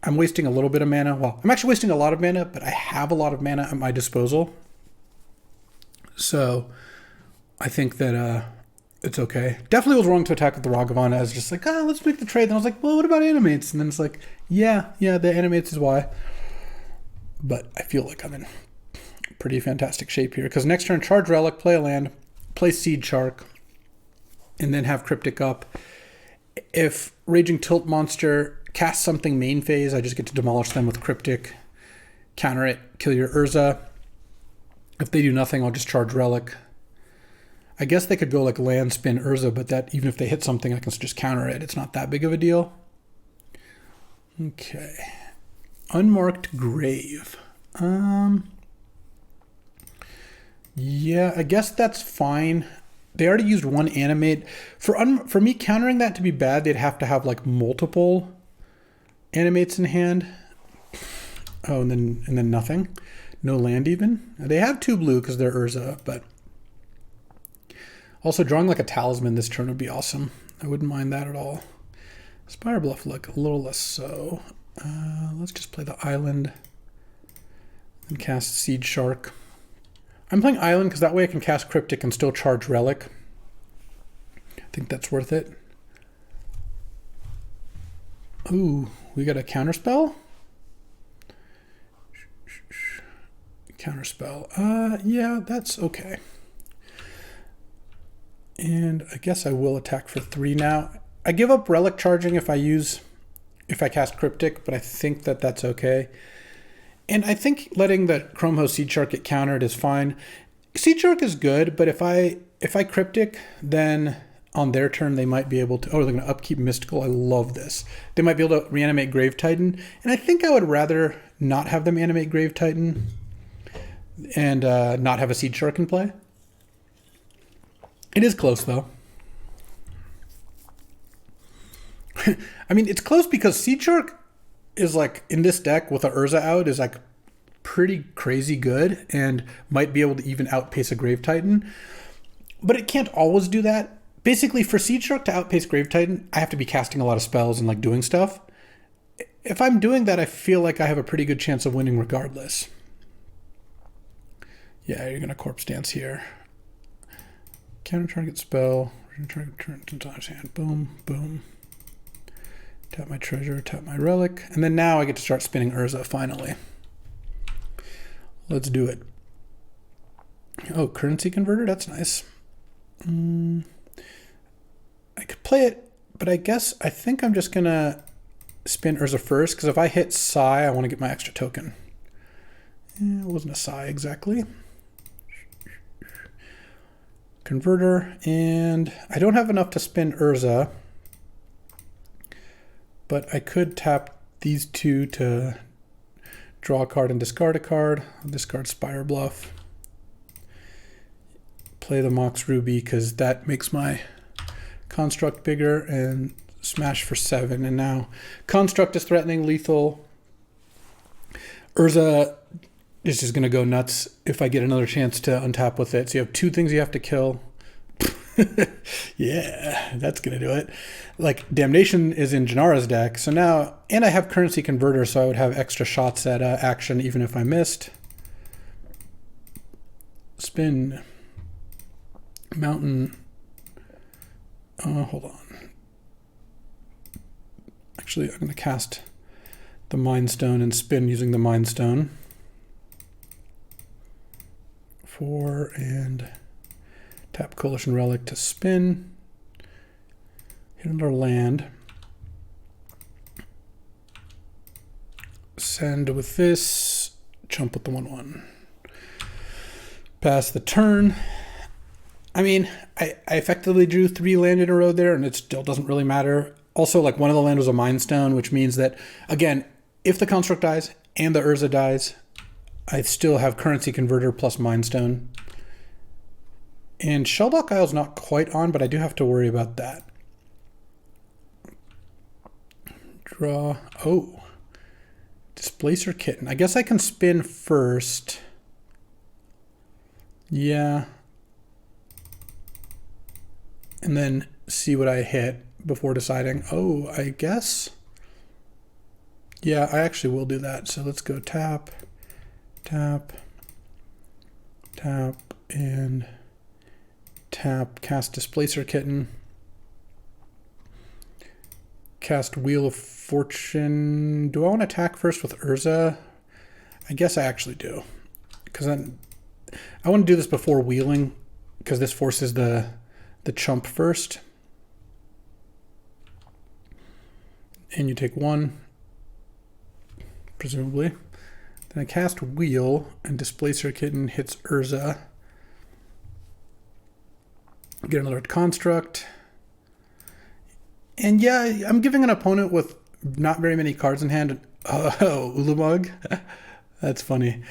I'm wasting a little bit of mana. Well, I'm actually wasting a lot of mana, but I have a lot of mana at my disposal. So I think that it's okay. Definitely was wrong to attack with the Ragavan. I was just like, let's make the trade. Then I was like, well, what about animates? And then it's like, yeah, the animates is why. But I feel like I'm in pretty fantastic shape here. Because next turn, charge relic, play a land, play Seed Shark, and then have Cryptic up. If Raging Tilt Monster casts something main phase, I just get to demolish them with Cryptic, counter it, kill your Urza. If they do nothing, I'll just charge relic. I guess they could go like land, spin Urza, but that even if they hit something, I can just counter it. It's not that big of a deal. Okay. Unmarked Grave. Yeah, I guess that's fine. They already used one animate. For me, countering that to be bad, they'd have to have like multiple animates in hand. Oh, and then nothing. No land even. They have 2 blue because they're Urza, but also drawing like a talisman this turn would be awesome. I wouldn't mind that at all. Spire Bluff look a little less so. Let's just play the island and cast Seed Shark. I'm playing island because that way I can cast Cryptic and still charge relic. I think that's worth it. Ooh, we got a counterspell? Counterspell. Yeah, that's okay. And I guess I will attack for 3 now. I give up relic charging if I cast Cryptic, but I think that that's okay. And I think letting the Chrome Host Seed Shark get countered is fine. Seed Shark is good, but if I Cryptic, then on their turn they might be able to... Oh, they're going to upkeep Mystical. I love this. They might be able to reanimate Grave Titan. And I think I would rather not have them animate Grave Titan and not have a Seed Shark in play. It is close, though. I mean, it's close because Seed Shark is like, in this deck with a Urza out, is like pretty crazy good and might be able to even outpace a Grave Titan. But it can't always do that. Basically, for Seed Shark to outpace Grave Titan, I have to be casting a lot of spells and like doing stuff. If I'm doing that, I feel like I have a pretty good chance of winning regardless. Yeah, you're going to Corpse Dance here. Counter target spell. Target turn to hand. Boom, boom. Tap my treasure, tap my relic. And then now I get to start spinning Urza finally. Let's do it. Oh, currency converter? That's nice. I could play it, but I think I'm just going to spin Urza first, because if I hit Psi, I want to get my extra token. It wasn't a Psi exactly. Converter, and I don't have enough to spin Urza, but I could tap these 2 to draw a card and discard a card. I'll discard Spire Bluff. Play the Mox Ruby because that makes my construct bigger, and smash for 7. And now construct is threatening, lethal. Urza is just going to go nuts if I get another chance to untap with it. So you have 2 things you have to kill. Yeah, that's going to do it. Like, Damnation is in Janara's deck. So now, and I have Currency Converter, so I would have extra shots at action even if I missed. Spin. Mountain. Hold on. Actually, I'm going to cast the Mind Stone and spin using the Mind Stone. 4 and tap Coalition Relic to spin. Hit another land. Send with this. Jump with the 1/1. Pass the turn. I mean, I effectively drew 3 land in a row there, and it still doesn't really matter. Also, like, one of the land was a Mind Stone, which means that, again, if the Construct dies and the Urza dies, I still have Currency Converter plus Mind Stone. And Shelldock Isle's not quite on, but I do have to worry about that. Draw. Oh. Displacer Kitten. I guess I can spin first. Yeah. And then see what I hit before deciding. Oh, I guess. Yeah, I actually will do that. So let's go tap, tap, tap, and tap. Cast Displacer Kitten. Cast Wheel of Fortune. Do I want to attack first with Urza? I guess I actually do. Because I want to do this before wheeling, because this forces the chump first. And you take one, presumably. Then I cast Wheel, and Displacer Kitten hits Urza. Get another construct. And yeah, I'm giving an opponent with not very many cards in hand. Oh, Ulamog. That's funny.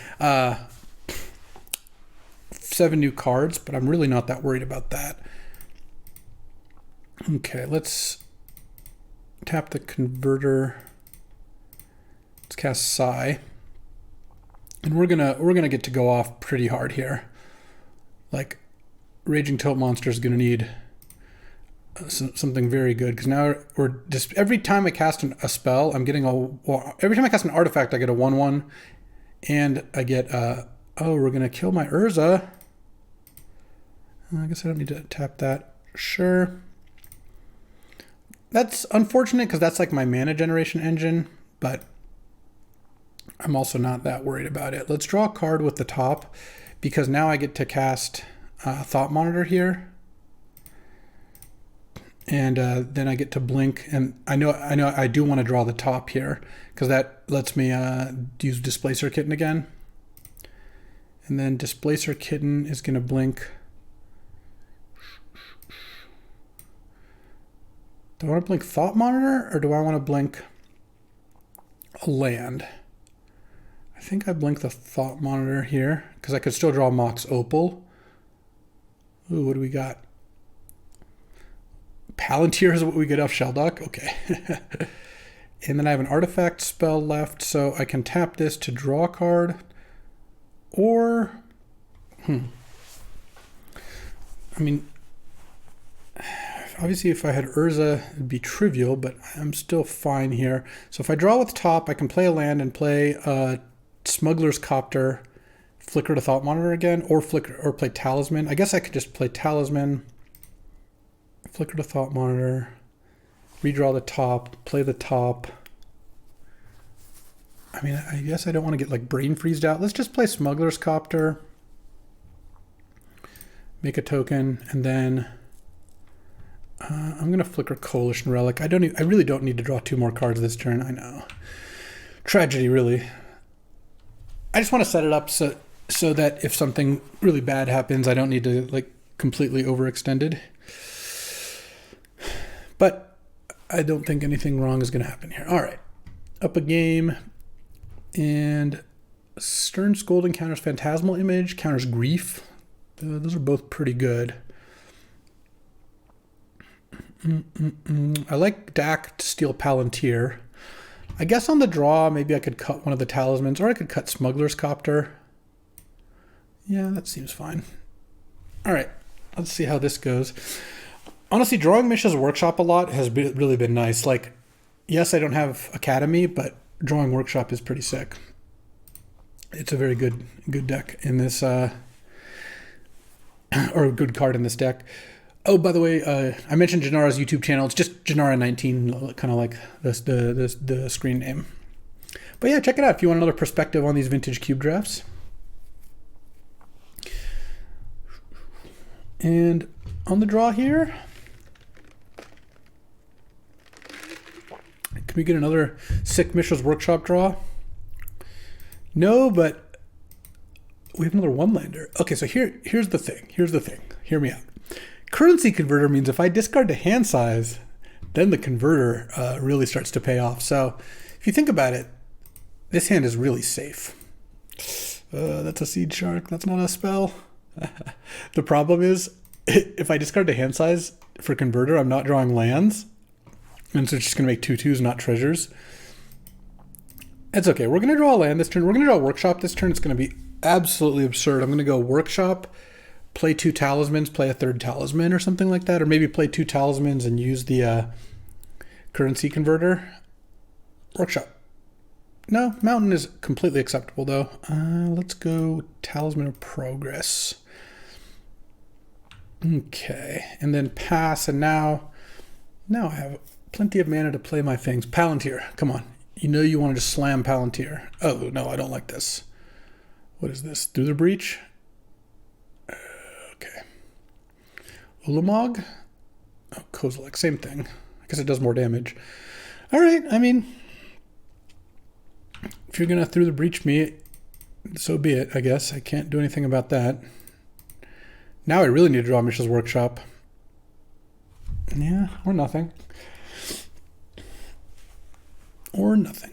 7 new cards, but I'm really not that worried about that. Okay, let's tap the converter. Let's cast Psy. And we're gonna get to go off pretty hard here. Like, Raging Tilt Monster is gonna need something very good, because now we're just every time I cast a spell, I'm getting every time I cast an artifact, I get a 1/1, and I get oh, we're gonna kill my Urza. I guess I don't need to tap that. Sure. That's unfortunate because that's like my mana generation engine, but I'm also not that worried about it. Let's draw a card with the top, because now I get to cast Thought Monitor here. And then I get to blink, and I know I do want to draw the top here, because that lets me use Displacer Kitten again. And then Displacer Kitten is going to blink. Do I want to blink Thought Monitor, or do I want to blink a land? I think I blink the Thought Monitor here, because I could still draw Mox Opal. Ooh, what do we got? Palantir is what we get off Sheldock. Okay. And then I have an artifact spell left, so I can tap this to draw a card. Or, I mean, obviously if I had Urza, it'd be trivial, but I'm still fine here. So if I draw with top, I can play a land and play Smuggler's Copter, flicker to Thought Monitor again, or play Talisman. I guess I could just play Talisman, flicker to Thought Monitor, redraw the top, play the top. I mean, I guess I don't want to get like brain freezed out. Let's just play Smuggler's Copter, make a token, and then I'm gonna flicker Coalition Relic. I really don't need to draw 2 more cards this turn. I know, tragedy, really. I just want to set it up so that if something really bad happens, I don't need to like completely overextended. But I don't think anything wrong is going to happen here. All right, up a game, and Stern Scolding counters Phantasmal Image, counters Grief. Those are both pretty good. I like Dak to steal Palantir. I guess on the draw, maybe I could cut one of the Talismans, or I could cut Smuggler's Copter. Yeah, that seems fine. All right, let's see how this goes. Honestly, drawing Mishra's Workshop a lot has really been nice. Like, yes, I don't have Academy, but drawing Workshop is pretty sick. It's a very good deck in this, or a good card in this deck. Oh, by the way, I mentioned Janara's YouTube channel. It's just Janara19, kind of like the screen name. But yeah, check it out if you want another perspective on these vintage cube drafts. And on the draw here, can we get another sick Mishra's Workshop draw? No, but we have another one-lander. Okay, so here's the thing. Hear me out. Currency converter means if I discard to hand size, then the converter really starts to pay off. So if you think about it, this hand is really safe. That's a Seed Shark. That's not a spell. The problem is, if I discard to hand size for converter, I'm not drawing lands. And so it's just going to make 2/2s, not treasures. It's okay. We're going to draw a land this turn. We're going to draw a workshop this turn. It's going to be absolutely absurd. I'm going to go workshop, play 2 talismans, play a 3rd talisman or something like that. Or maybe play 2 talismans and use the currency converter. Workshop. No, mountain is completely acceptable though. Let's go talisman of progress. Okay, and then pass, and now I have plenty of mana to play my things. Palantir, come on. You know you wanted to slam Palantir. Oh, no, I don't like this. What is this? Through the breach? Okay. Ulamog? Oh, Kozilek, same thing. I guess it does more damage. All right, I mean, if you're going to through the breach me, so be it, I guess. I can't do anything about that. Now I really need to draw Mishra's Workshop. Yeah, or nothing. Or nothing.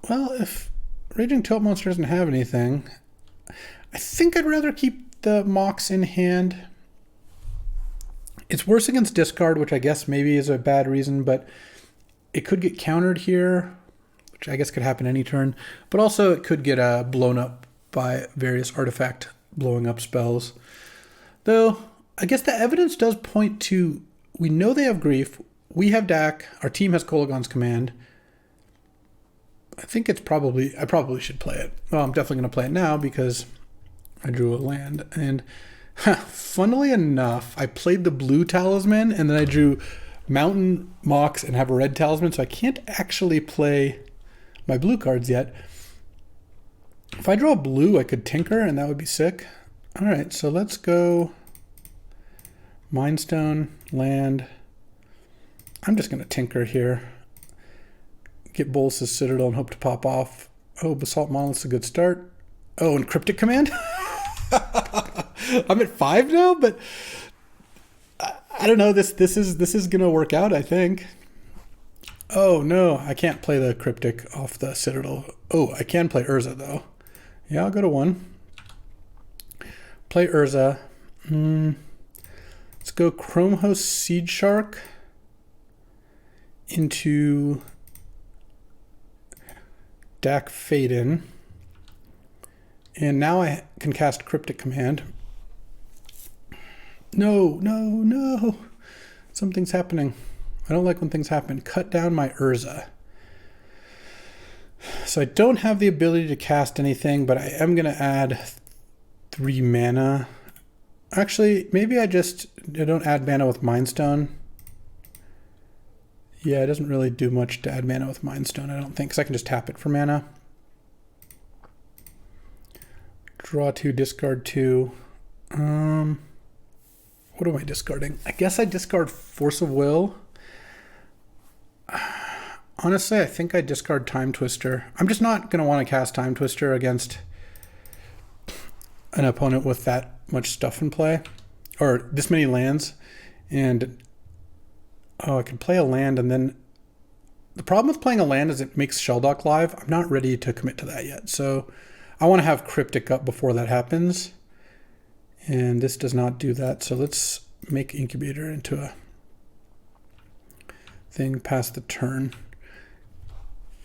Well, if Raging Tilt Monster doesn't have anything, I think I'd rather keep the Mox in hand. It's worse against discard, which I guess maybe is a bad reason, but it could get countered here, which I guess could happen any turn. But also it could get blown up by various artifact blowing up spells. Though, I guess the evidence does point to, we know they have Grief, we have Dak, our team has Kolagon's Command. I think I probably should play it. Well, I'm definitely going to play it now because I drew a land. And funnily enough, I played the blue talisman and then I drew Mountain, Mox, and have a red talisman, so I can't actually play my blue cards yet. If I draw blue, I could tinker and that would be sick. All right, so let's go Mindstone, land. I'm just going to tinker here. Get Bolus's Citadel and hope to pop off. Oh, Basalt Monolith's a good start. Oh, and Cryptic Command? I'm at 5 now, but I don't know. This is going to work out, I think. Oh, no, I can't play the Cryptic off the Citadel. Oh, I can play Urza, though. Yeah, I'll go to 1. Play Urza. Let's go Chrome Host Seed Shark into Dak Faden. And now I can cast Cryptic Command. No, no, no. Something's happening. I don't like when things happen. Cut down my Urza. So I don't have the ability to cast anything, but I am going to add 3 mana. Actually, maybe I don't add mana with Mindstone. Yeah, it doesn't really do much to add mana with Mindstone, I don't think, because I can just tap it for mana. Draw 2, discard 2. What am I discarding? I guess I discard Force of Will. Honestly, I think I discard Timetwister. I'm just not going to want to cast Timetwister against an opponent with that much stuff in play, or this many lands. And oh, I could play a land, and then the problem with playing a land is it makes Shelldock live. I'm not ready to commit to that yet, so I want to have Cryptic up before that happens, and this does not do that. So let's make Incubator into a thing past the turn,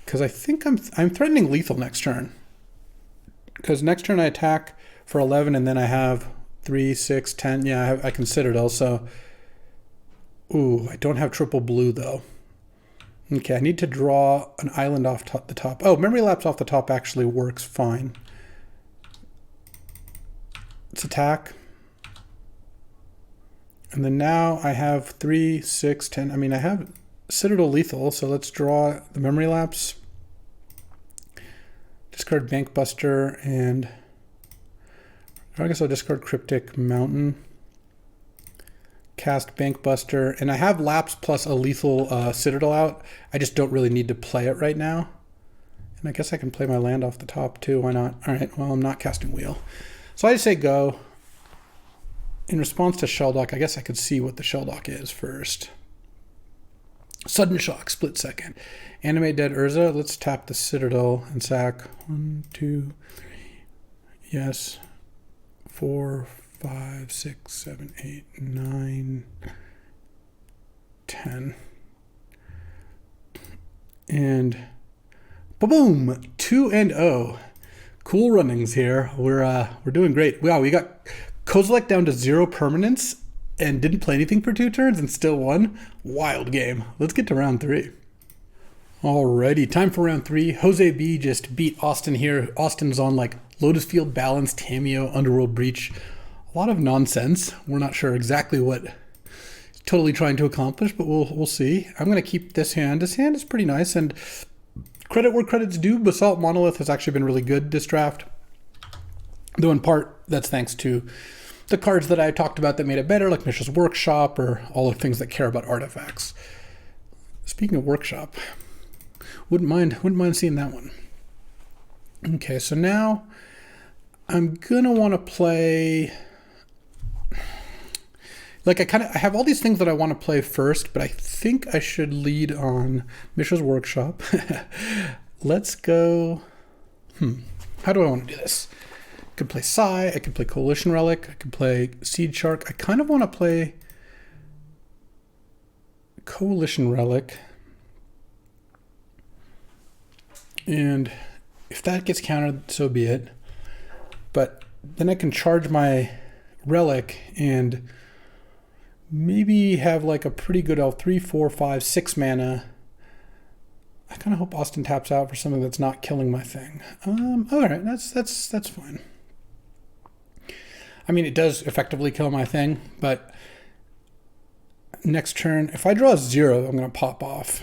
because I think I'm threatening lethal next turn, because next turn I attack for 11, and then I have 3, 6, 10. Yeah, I can Citadel, so... Ooh, I don't have triple blue, though. Okay, I need to draw an island off the top. Oh, Memory Lapse off the top actually works fine. Let's attack. And then now I have 3, 6, 10. I mean, I have Citadel lethal, so let's draw the Memory Lapse. Discard Bankbuster, and I guess I'll discard Cryptic Mountain. Cast Bankbuster, and I have Lapse plus a lethal Citadel out. I just don't really need to play it right now. And I guess I can play my land off the top too. Why not? All right, well, I'm not casting Wheel. So I just say go. In response to Shelldock, I guess I could see what the Shelldock is first. Sudden Shock, split second. Animate Dead Urza. Let's tap the Citadel and sack 1, 2, 3. Yes. 4, 5, 6, 7, 8, 9, 10. And Boom! 2-0. Cool runnings here. We're doing great. Wow, we got Kozilek down to 0 permanence and didn't play anything for 2 turns and still won. Wild game. Let's get to round 3. Alrighty, time for round 3. Jose B just beat Austin here. Austin's on like Lotus Field Balance, Tameo, Underworld Breach. A lot of nonsense. We're not sure exactly what he's totally trying to accomplish, but we'll see. I'm gonna keep this hand. This hand is pretty nice, and credit where credit's due, Basalt Monolith has actually been really good this draft. Though in part, that's thanks to the cards that I talked about that made it better, like Mishra's Workshop or all the things that care about artifacts. Speaking of Workshop, wouldn't mind seeing that one. Okay, so now I'm gonna want to play. Like I have all these things that I want to play first, but I think I should lead on Mishra's Workshop. Let's go. How do I want to do this? I could play Psy, I could play Coalition Relic, I could play Seed Shark. I kind of want to play Coalition Relic. And if that gets countered, so be it. But then I can charge my Relic and maybe have like a pretty good 3, 4, 5, 6 mana. I kind of hope Austin taps out for something that's not killing my thing. All right, that's fine. I mean, it does effectively kill my thing, but next turn, if I draw 0, I'm going to pop off.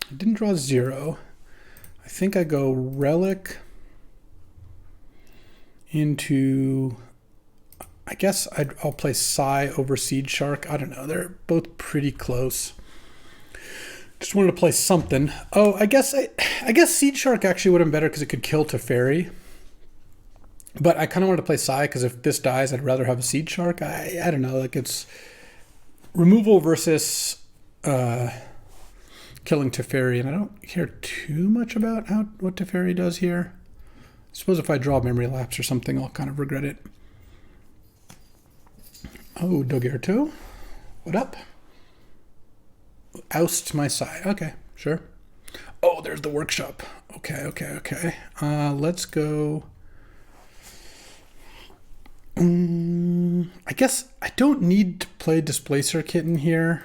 I didn't draw 0. I think I go Relic into... I guess I'll play Psy over Seed Shark. I don't know. They're both pretty close. Just wanted to play something. Oh, I guess Seed Shark actually would have been better because it could kill Teferi. But I kind of wanted to play Psy because if this dies, I'd rather have a Seed Shark. I don't know. Like it's removal versus killing Teferi, and I don't care too much about what Teferi does here. I suppose if I draw Memory Lapse or something, I'll kind of regret it. Oh, Dogerto. What up? Oust my Psy. Okay, sure. Oh, there's the Workshop. Okay. Let's go. I guess I don't need to play Displacer Kitten here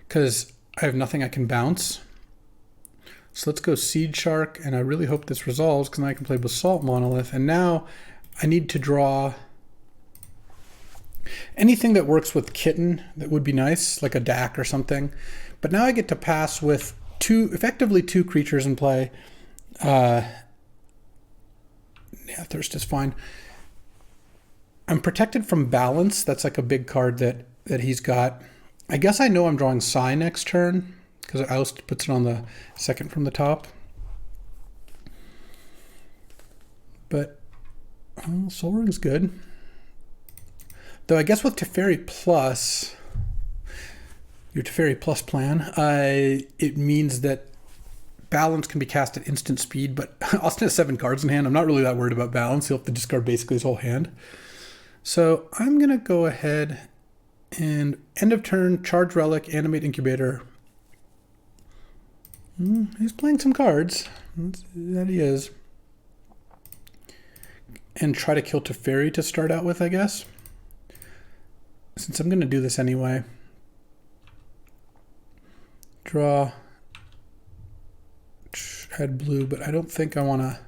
because I have nothing I can bounce. So let's go Seed Shark, and I really hope this resolves because then I can play Basalt Monolith. And now I need to draw anything that works with Kitten that would be nice, like a DAC or something. But now I get to pass with effectively two creatures in play. Yeah, Thirst is fine. I'm protected from Balance. That's like a big card that he's got. I guess I know I'm drawing Psy next turn because Oust puts it on the second from the top. But Soul Ring's good. Though I guess with Teferi Plus, your Teferi Plus plan, it means that Balance can be cast at instant speed, but Austin has 7 cards in hand. I'm not really that worried about Balance. He'll have to discard basically his whole hand. So I'm going to go ahead and end of turn, charge Relic, animate Incubator. He's playing some cards. That he is. And try to kill Teferi to start out with, I guess. Since I'm going to do this anyway. Draw. Add blue, but I don't think I want to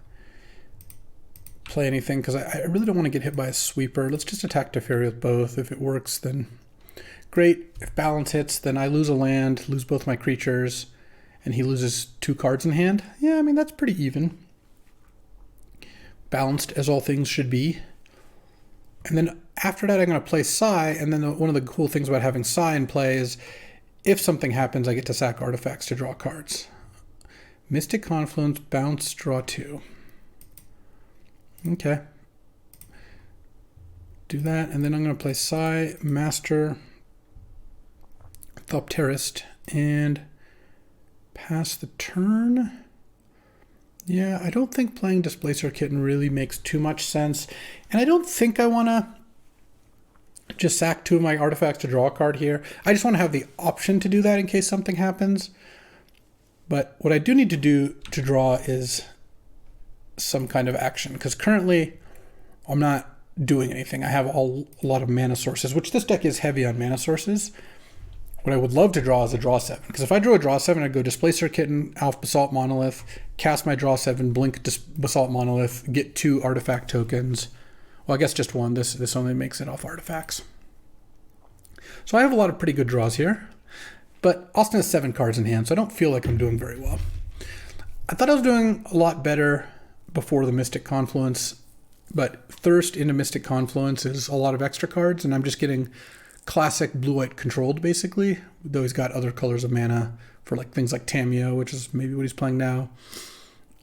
play anything because I really don't want to get hit by a sweeper. Let's just attack Teferi with both. If it works, then great. If Balance hits, then I lose a land, lose both my creatures, and he loses 2 cards in hand. Yeah, I mean, that's pretty even. Balanced as all things should be. And then after that, I'm going to play Psy, and then one of the cool things about having Psy in play is if something happens, I get to sack artifacts to draw cards. Mystic Confluence, bounce, draw 2. Okay. Do that, and then I'm going to play Psy, Master, Thopterist, and pass the turn. Yeah, I don't think playing Displacer Kitten really makes too much sense. And I don't think I want to just sack 2 of my artifacts to draw a card here. I just want to have the option to do that in case something happens. But what I do need to do to draw is some kind of action, because currently I'm not doing anything. I have a lot of mana sources, which this deck is heavy on mana sources. What I would love to draw is a draw 7, because if I drew a draw 7, I'd go Displacer Kitten, Alpha Basalt Monolith, cast my draw 7, blink Basalt Monolith, get 2 artifact tokens. Well, I guess just 1. This only makes it off artifacts. So I have a lot of pretty good draws here, but Austin has 7 cards in hand, so I don't feel like I'm doing very well. I thought I was doing a lot better before the Mystic Confluence, but Thirst into Mystic Confluence is a lot of extra cards, and I'm just getting classic blue-white controlled, basically, though he's got other colors of mana for like things like Tamiyo, which is maybe what he's playing now,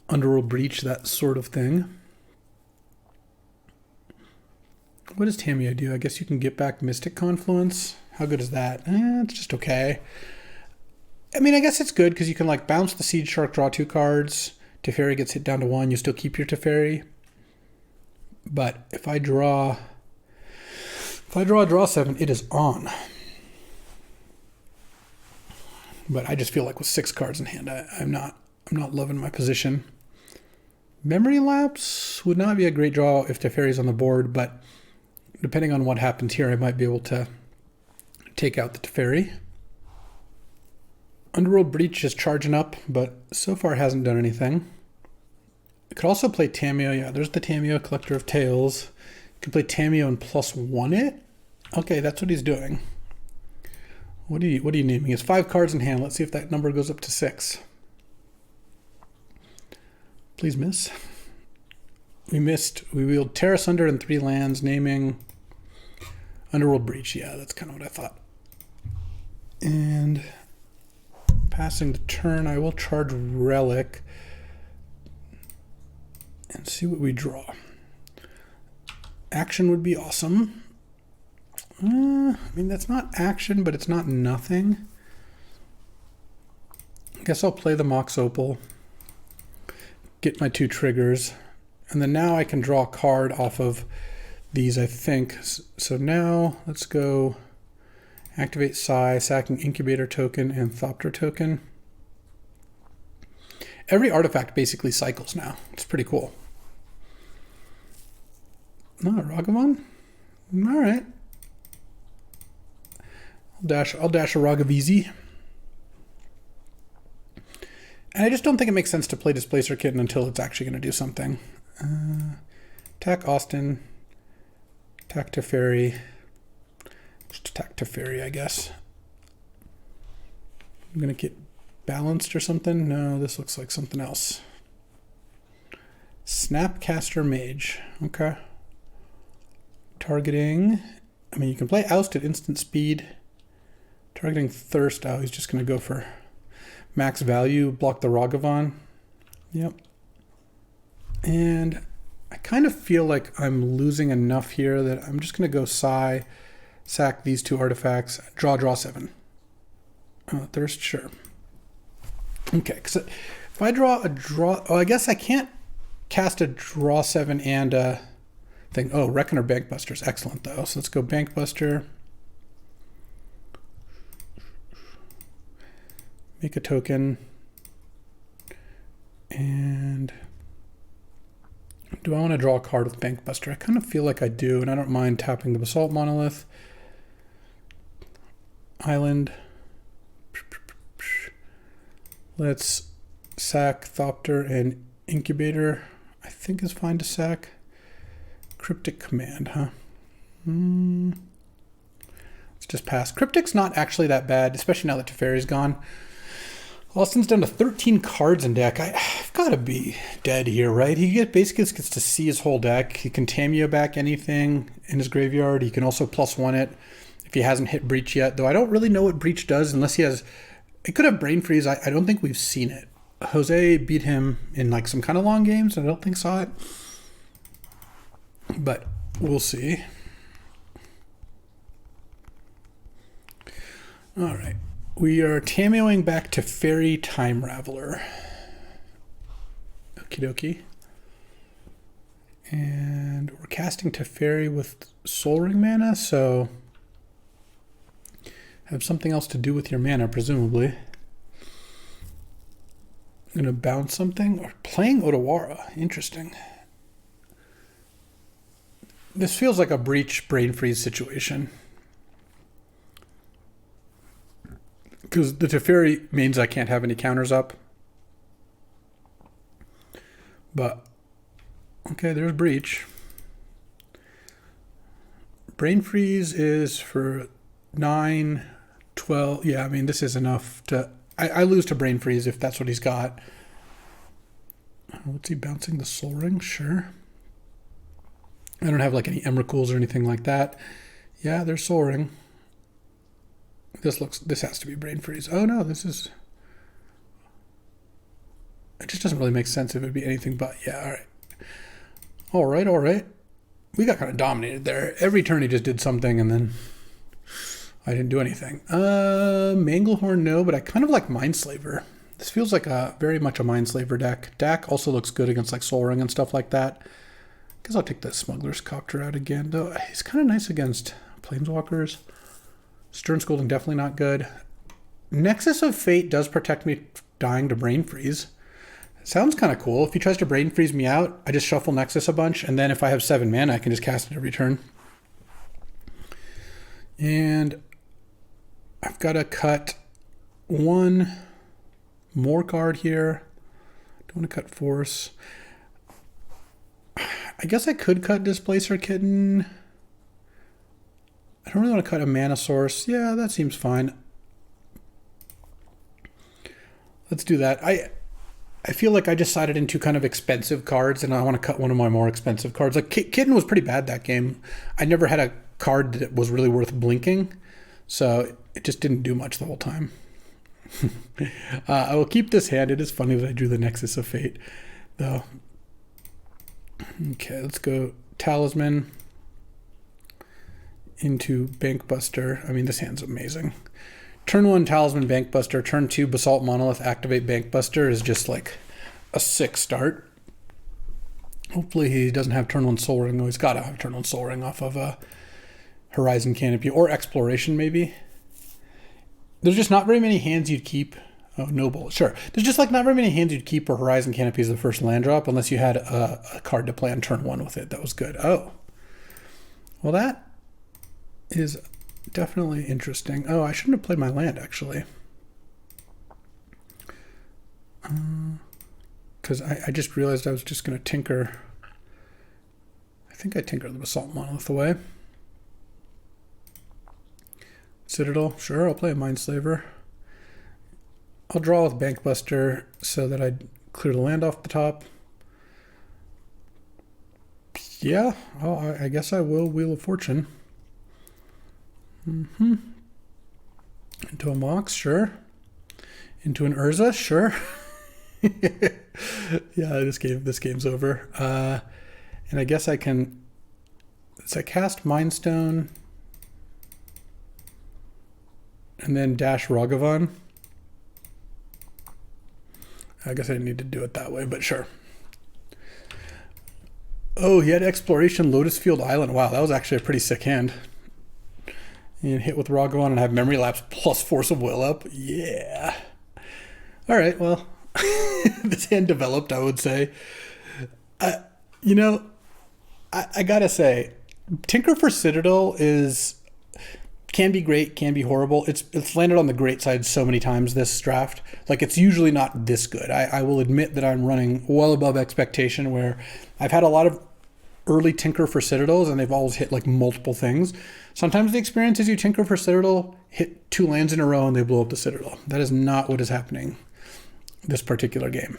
Underworld Breach, that sort of thing. What does Tamiyo do? I guess you can get back Mystic Confluence. How good is that? It's just okay. I mean, I guess it's good because you can like bounce the Seed Shark, draw 2 cards. Teferi gets hit down to 1. You still keep your Teferi. But if I draw a draw 7, it is on. But I just feel like with 6 cards in hand, I'm not loving my position. Memory Lapse would not be a great draw if Teferi's on the board, but depending on what happens here, I might be able to take out the Teferi. Underworld Breach is charging up, but so far hasn't done anything. I could also play Tamiyo. Yeah, there's the Tamiyo, Collector of Tales. You could play Tamiyo and +1 it. Okay, that's what he's doing. What are you naming? He has 5 cards in hand. Let's see if that number goes up to 6. Please miss. We missed. We wheeled Terra Sunder and 3 lands, naming Underworld Breach. Yeah, that's kind of what I thought. And passing the turn, I will charge Relic and see what we draw. Action would be awesome. I mean, that's not action, but it's not nothing. I guess I'll play the Mox Opal, get my 2 triggers, and then now I can draw a card off of these, I think. So now let's go activate Psi, sacking Incubator token and Thopter token. Every artifact basically cycles now. It's pretty cool. No, Ragavan? All right. I'll dash a Ragavizi. And I just don't think it makes sense to play Displacer Kitten until it's actually going to do something. Attack Austin. Attack Teferi. Just attack Teferi, I guess. I'm going to get balanced or something. No, this looks like something else. Snapcaster Mage. Okay. Targeting. I mean, you can play Oust at instant speed. Targeting Thirst. Oh, he's just going to go for max value. Block the Ragavan. Yep. And I kind of feel like I'm losing enough here that I'm just going to go Psi, sack these 2 artifacts, draw 7. Thirst, sure. Okay, because if I draw, oh, I guess I can't cast a draw 7 and a thing. Oh, Reckoner Bankbuster is excellent though. So let's go Bankbuster. Make a token. And do I want to draw a card with Bankbuster? I kind of feel like I do, and I don't mind tapping the Basalt Monolith. Island. Let's sack Thopter and Incubator. I think is fine to sack. Cryptic Command, huh? Let's just pass. Cryptic's not actually that bad, especially now that Teferi's gone. Austin's down to 13 cards in deck. I've got to be dead here, right? He basically gets to see his whole deck. He can Tamiyo back anything in his graveyard. He can also +1 it if he hasn't hit Breach yet, though I don't really know what Breach does unless he has... It could have Brain Freeze. I don't think we've seen it. Jose beat him in like some kind of long games. I don't think saw it. But we'll see. All right. We are Tamiyoing back to Fairy Time Raveler. Okie dokie. And we're casting Teferi with Soul Ring mana, so have something else to do with your mana, presumably. I'm going to bounce something. Or playing Otawara. Interesting. This feels like a breach brain freeze situation. Because the Teferi means I can't have any counters up. But, okay, there's breach. Brain freeze is for 9, 12. Yeah, I mean, this is enough to... I lose to brain freeze if that's what he's got. What's he bouncing? The Soul Ring? Sure. I don't have like any Emrakuls or anything like that. Yeah, there's Soul Ring. This has to be brain freeze. Oh no, this is... It just doesn't really make sense if it'd be anything but. Yeah, all right. All right. We got kind of dominated there. Every turn he just did something and then I didn't do anything. Manglehorn, no, but I kind of like Mindslaver. This feels like very much a Mindslaver deck. Dak also looks good against like Soul Ring and stuff like that. Guess I'll take the Smuggler's Copter out again, though. He's kind of nice against Planeswalkers. Stern Scolding, definitely not good. Nexus of Fate does protect me dying to Brain Freeze. Sounds kind of cool. If he tries to Brain Freeze me out, I just shuffle Nexus a bunch, and then if I have 7 mana, I can just cast it every turn. And I've got to cut 1 more card here. Don't want to cut Force. I guess I could cut Displacer Kitten. I don't really want to cut a Mana Source. Yeah, that seems fine. Let's do that. I feel like I just sided into kind of expensive cards, and I want to cut one of my more expensive cards. Like Kitten was pretty bad that game. I never had a card that was really worth blinking, so it just didn't do much the whole time. I will keep this hand. It is funny that I drew the Nexus of Fate, though. Okay, let's go Talisman into Bankbuster. I mean, this hand's amazing. Turn 1, Talisman, Bankbuster. Turn 2, Basalt Monolith, activate Bankbuster is just like a sick start. Hopefully he doesn't have turn 1 Soul Ring. No, he's got to have turn 1 Soul Ring off of Horizon Canopy or Exploration maybe. There's just not very many hands you'd keep. Oh, Noble, sure. There's just like not very many hands you'd keep where Horizon Canopy is the first land drop unless you had a card to play on turn 1 with it. That was good. Oh. Well, that is definitely interesting. Oh, I shouldn't have played my land, actually. Because I just realized I was just going to tinker. I think I tinkered the Basalt Monolith away. Citadel, sure, I'll play a Mindslaver. I'll draw with Bankbuster so that I clear the land off the top. Yeah, oh, I guess I will Wheel of Fortune. Into a Mox, sure. Into an Urza, sure. Yeah, this game's over. And I guess I can. So I cast Mind Stone, and then dash Ragavan. I guess I didn't need to do it that way, but sure. Oh, he had Exploration, Lotus Field Island. Wow, that was actually a pretty sick hand. And hit with Ragavan and have Memory Lapse plus Force of Will up. Yeah. All right, well, this hand developed, I would say. You know, I gotta say, Tinker for Citadel can be great, can be horrible. It's landed on the great side so many times this draft. Like, it's usually not this good. I will admit that I'm running well above expectation, where I've had a lot of early Tinker for Citadels and they've always hit like multiple things. Sometimes the experience is you Tinker for Citadel, hit 2 lands in a row and they blow up the Citadel. That is not what is happening this particular game.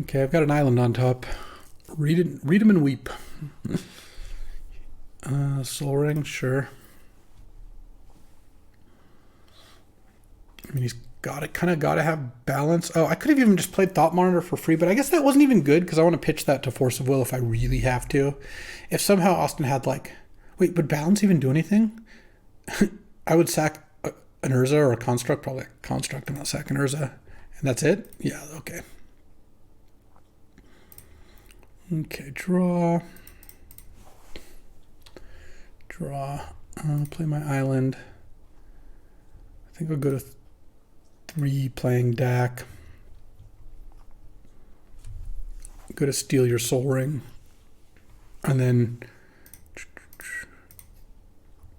Okay, I've got an island on top. Read them and weep. Soul Ring, sure. I mean, he's kind of got to have balance. Oh, I could have even just played Thought Monitor for free, but I guess that wasn't even good because I want to pitch that to Force of Will if I really have to. If somehow Austin had like, wait, would balance even do anything? I would sack an Urza or a Construct, probably a Construct, and not sack an Urza, and that's it. Yeah, okay. Okay, draw. I'll play my island. I think I'll go to Replaying Dak. Go to steal your soul ring. And then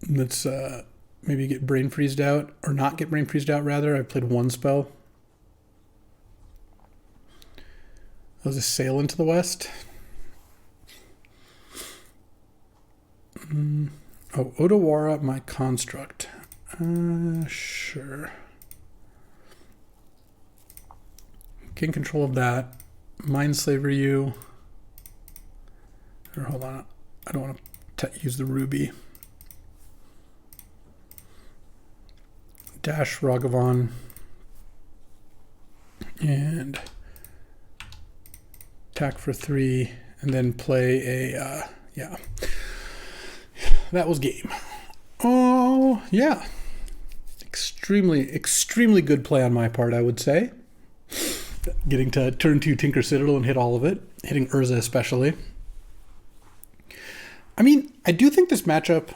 let's maybe get brain freezed out, or not get brain freezed out rather. I played one spell. That was a sail into the west. Oh, Odawara, my construct. Sure. Gain control of that. Mind Slaver you. Or hold on. I don't want to use the Ruby. Dash Ragavan. And attack for 3. And then play a, yeah. That was game. Oh, yeah. Extremely good play on my part, I would say. Getting to turn 2 Tinker Citadel and hit all of it. Hitting Urza especially. I mean, I do think this matchup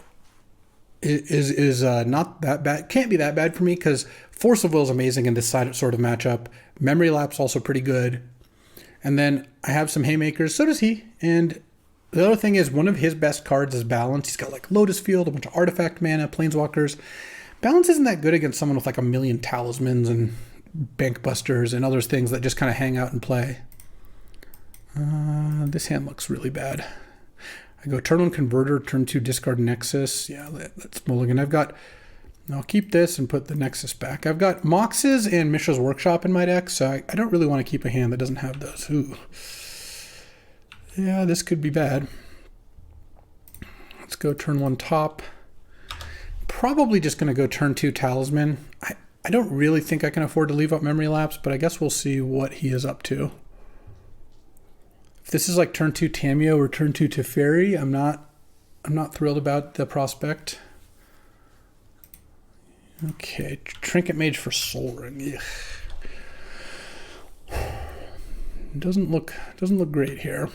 is not that bad. Can't be that bad for me because Force of Will is amazing in this sort of matchup. Memory Lapse also pretty good. And then I have some Haymakers. So does he. And the other thing is one of his best cards is Balance. He's got like Lotus Field, a bunch of Artifact mana, Planeswalkers. Balance isn't that good against someone with like a million Talismans and Bank Busters and other things that just kind of hang out and play. This hand looks really bad. I go turn 1 Converter, turn 2 discard Nexus. Yeah, that's mulligan. I'll keep this and put the Nexus back. I've got Mox's and Mishra's Workshop in my deck, so I don't really want to keep a hand that doesn't have those. Ooh. Yeah, this could be bad. Let's go turn 1 top. Probably just going to go turn 2 Talisman. I don't really think I can afford to leave up Memory Lapse, but I guess we'll see what he is up to. If this is like turn 2 Tameo or turn 2 Teferi, I'm not thrilled about the prospect. Okay, Trinket Mage for Soul Ring. Ugh. Doesn't look great here.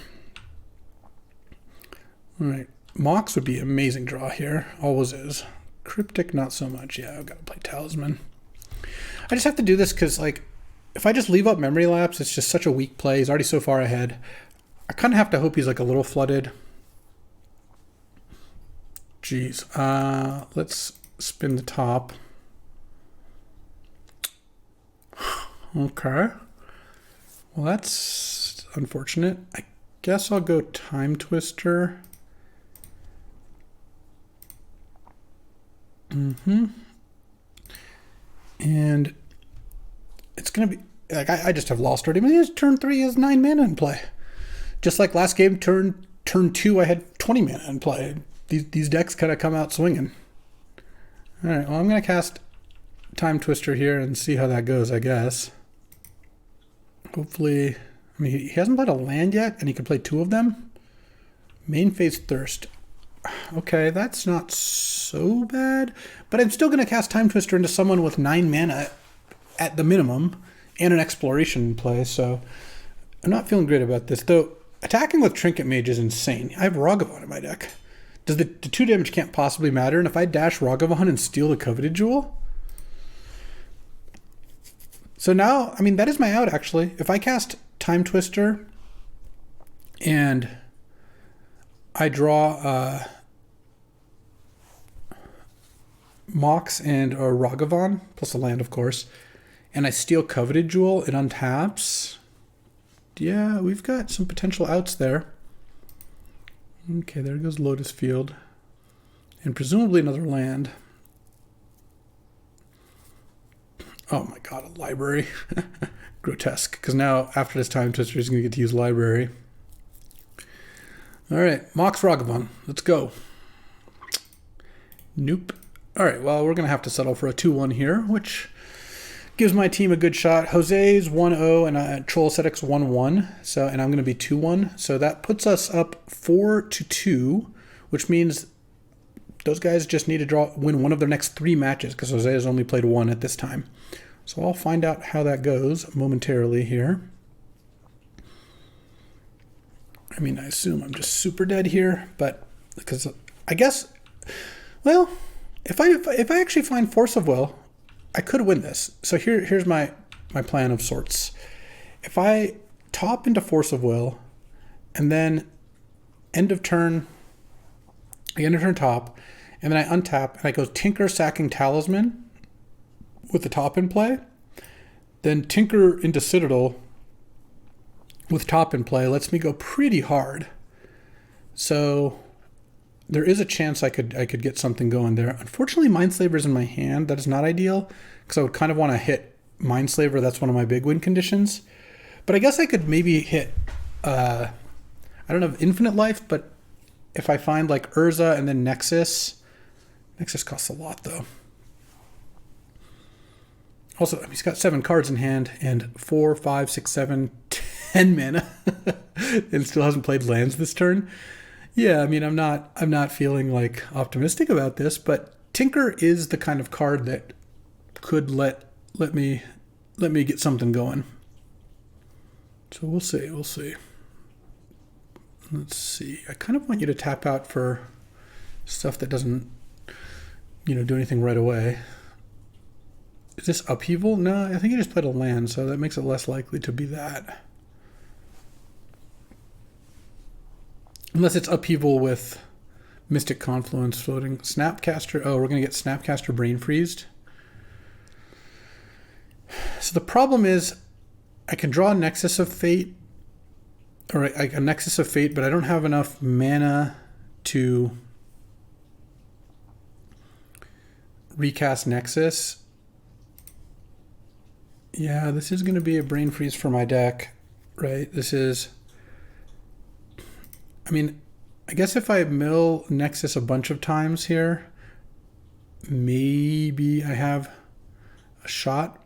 All right, Mox would be an amazing draw here. Always is. Cryptic, not so much. Yeah, I've got to play Talisman. I just have to do this because, like, if I just leave up Memory Lapse, it's just such a weak play. He's already so far ahead. I kind of have to hope he's, like, a little flooded. Jeez. Let's spin the top. Okay. Well, that's unfortunate. I guess I'll go Timetwister. And it's going to be, like, I just have lost already. I mean, turn 3 has 9 mana in play. Just like last game, turn 2, I had 20 mana in play. These decks kind of come out swinging. All right, well, I'm going to cast Timetwister here and see how that goes, I guess. Hopefully, I mean, he hasn't played a land yet, and he can play 2 of them. Main Phase Thirst. Okay, that's not so bad, but I'm still going to cast Timetwister into someone with 9 mana at the minimum and an exploration play, so I'm not feeling great about this. Though, attacking with Trinket Mage is insane. I have Ragavan in my deck. Does the 2 damage can't possibly matter, and if I dash Ragavan and steal the Coveted Jewel? So now, I mean, that is my out, actually. If I cast Timetwister and I draw Mox and Ragavan, plus a land, of course, and I steal Coveted Jewel, it untaps. Yeah, we've got some potential outs there. Okay, there goes Lotus Field. And presumably another land. Oh my god, a library. Grotesque, because now, after this Timetwister, he's going to get to use library. Alright, Mox Ragavan. Let's go. Nope. Alright, well, we're going to have to settle for a 2-1 here, which gives my team a good shot. Jose's 1-0 and Troll Ascetics 1-1. So, and I'm going to be 2-1. So that puts us up 4-2, which means those guys just need to win one of their next 3 matches because Jose has only played 1 at this time. So I'll find out how that goes momentarily here. I mean, I assume I'm just super dead here, but because I guess, well, if I actually find Force of Will, I could win this. So here's my plan of sorts. If I top into Force of Will, and then end of turn top, and then I untap, and I go Tinker, sacking Talisman with the top in play, then Tinker into Citadel with top in play lets me go pretty hard. So there is a chance I could get something going there. Unfortunately, Mindslaver's in my hand. That is not ideal, because I would kind of want to hit Mindslaver. That's one of my big win conditions. But I guess I could maybe hit, I don't have Infinite Life, but if I find like Urza and then Nexus costs a lot though. Also, I mean, he's got 7 cards in hand and 4, 5, 6, 7, 10 mana, and still hasn't played lands this turn. Yeah, I mean, I'm not feeling like optimistic about this, but Tinker is the kind of card that could let me get something going. So we'll see. Let's see. I kind of want you to tap out for stuff that doesn't, do anything right away. Is this Upheaval? No, I think you just played a land, so that makes it less likely to be that. Unless it's Upheaval with Mystic Confluence floating. Snapcaster. Oh, we're going to get Snapcaster Brain Freezed. So the problem is I can draw a Nexus of Fate, or a Nexus of Fate, but I don't have enough mana to recast Nexus. Yeah, this is going to be a brain freeze for my deck, right? I mean, I guess if I mill Nexus a bunch of times here, maybe I have a shot.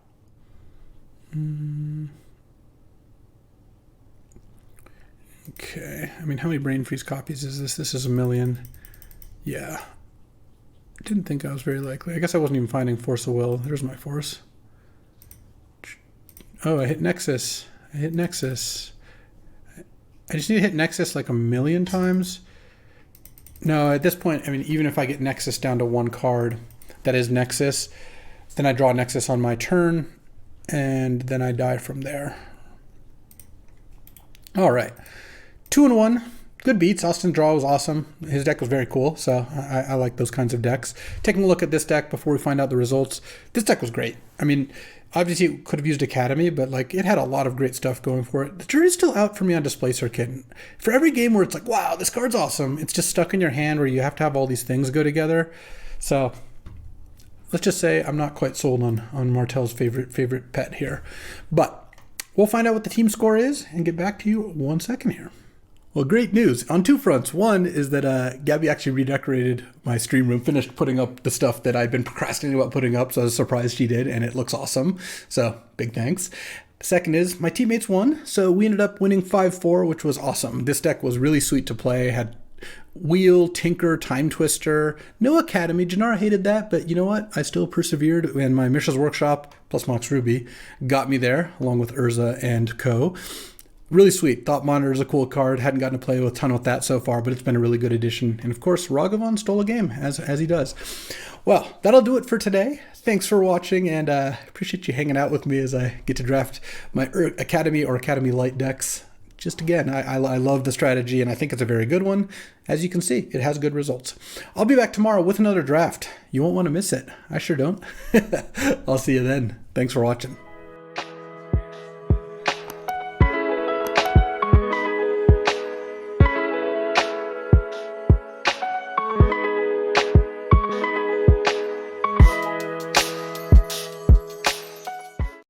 Okay, I mean, how many brain freeze copies is this? This is 1 million. Yeah. I didn't think I was very likely. I guess I wasn't even finding Force of Will. There's my Force. Oh, I hit Nexus. I just need to hit Nexus like 1 million times. No, at this point, I mean, even if I get Nexus down to 1 card, that is Nexus, then I draw Nexus on my turn, and then I die from there. All right. 2-1. Good beats. Austin's draw was awesome. His deck was very cool, so I like those kinds of decks. Taking a look at this deck before we find out the results. This deck was great. I mean, obviously it could have used Academy, but like it had a lot of great stuff going for it. The jury's still out for me on Displacer Kitten. For every game where it's like, wow, this card's awesome, it's just stuck in your hand where you have to have all these things go together. So let's just say I'm not quite sold on Martel's favorite pet here. But we'll find out what the team score is and get back to you 1 second here. Well, great news on 2 fronts. One is that Gabby actually redecorated my stream room, finished putting up the stuff that I've been procrastinating about putting up, so I was surprised she did, and it looks awesome. So big thanks. Second is my teammates won, so we ended up winning 5-4, which was awesome. This deck was really sweet to play. Had Wheel, Tinker, Timetwister, no Academy. Janara hated that, but you know what? I still persevered, and my Mishra's Workshop plus Mox Ruby got me there, along with Urza and Co. Really sweet. Thought Monitor is a cool card. Hadn't gotten to play a ton with that so far, but it's been a really good addition. And of course, Ragavan stole a game, as he does. Well, that'll do it for today. Thanks for watching, and appreciate you hanging out with me as I get to draft my Academy or Academy Light decks. Just again, I love the strategy, and I think it's a very good one. As you can see, it has good results. I'll be back tomorrow with another draft. You won't want to miss it. I sure don't. I'll see you then. Thanks for watching.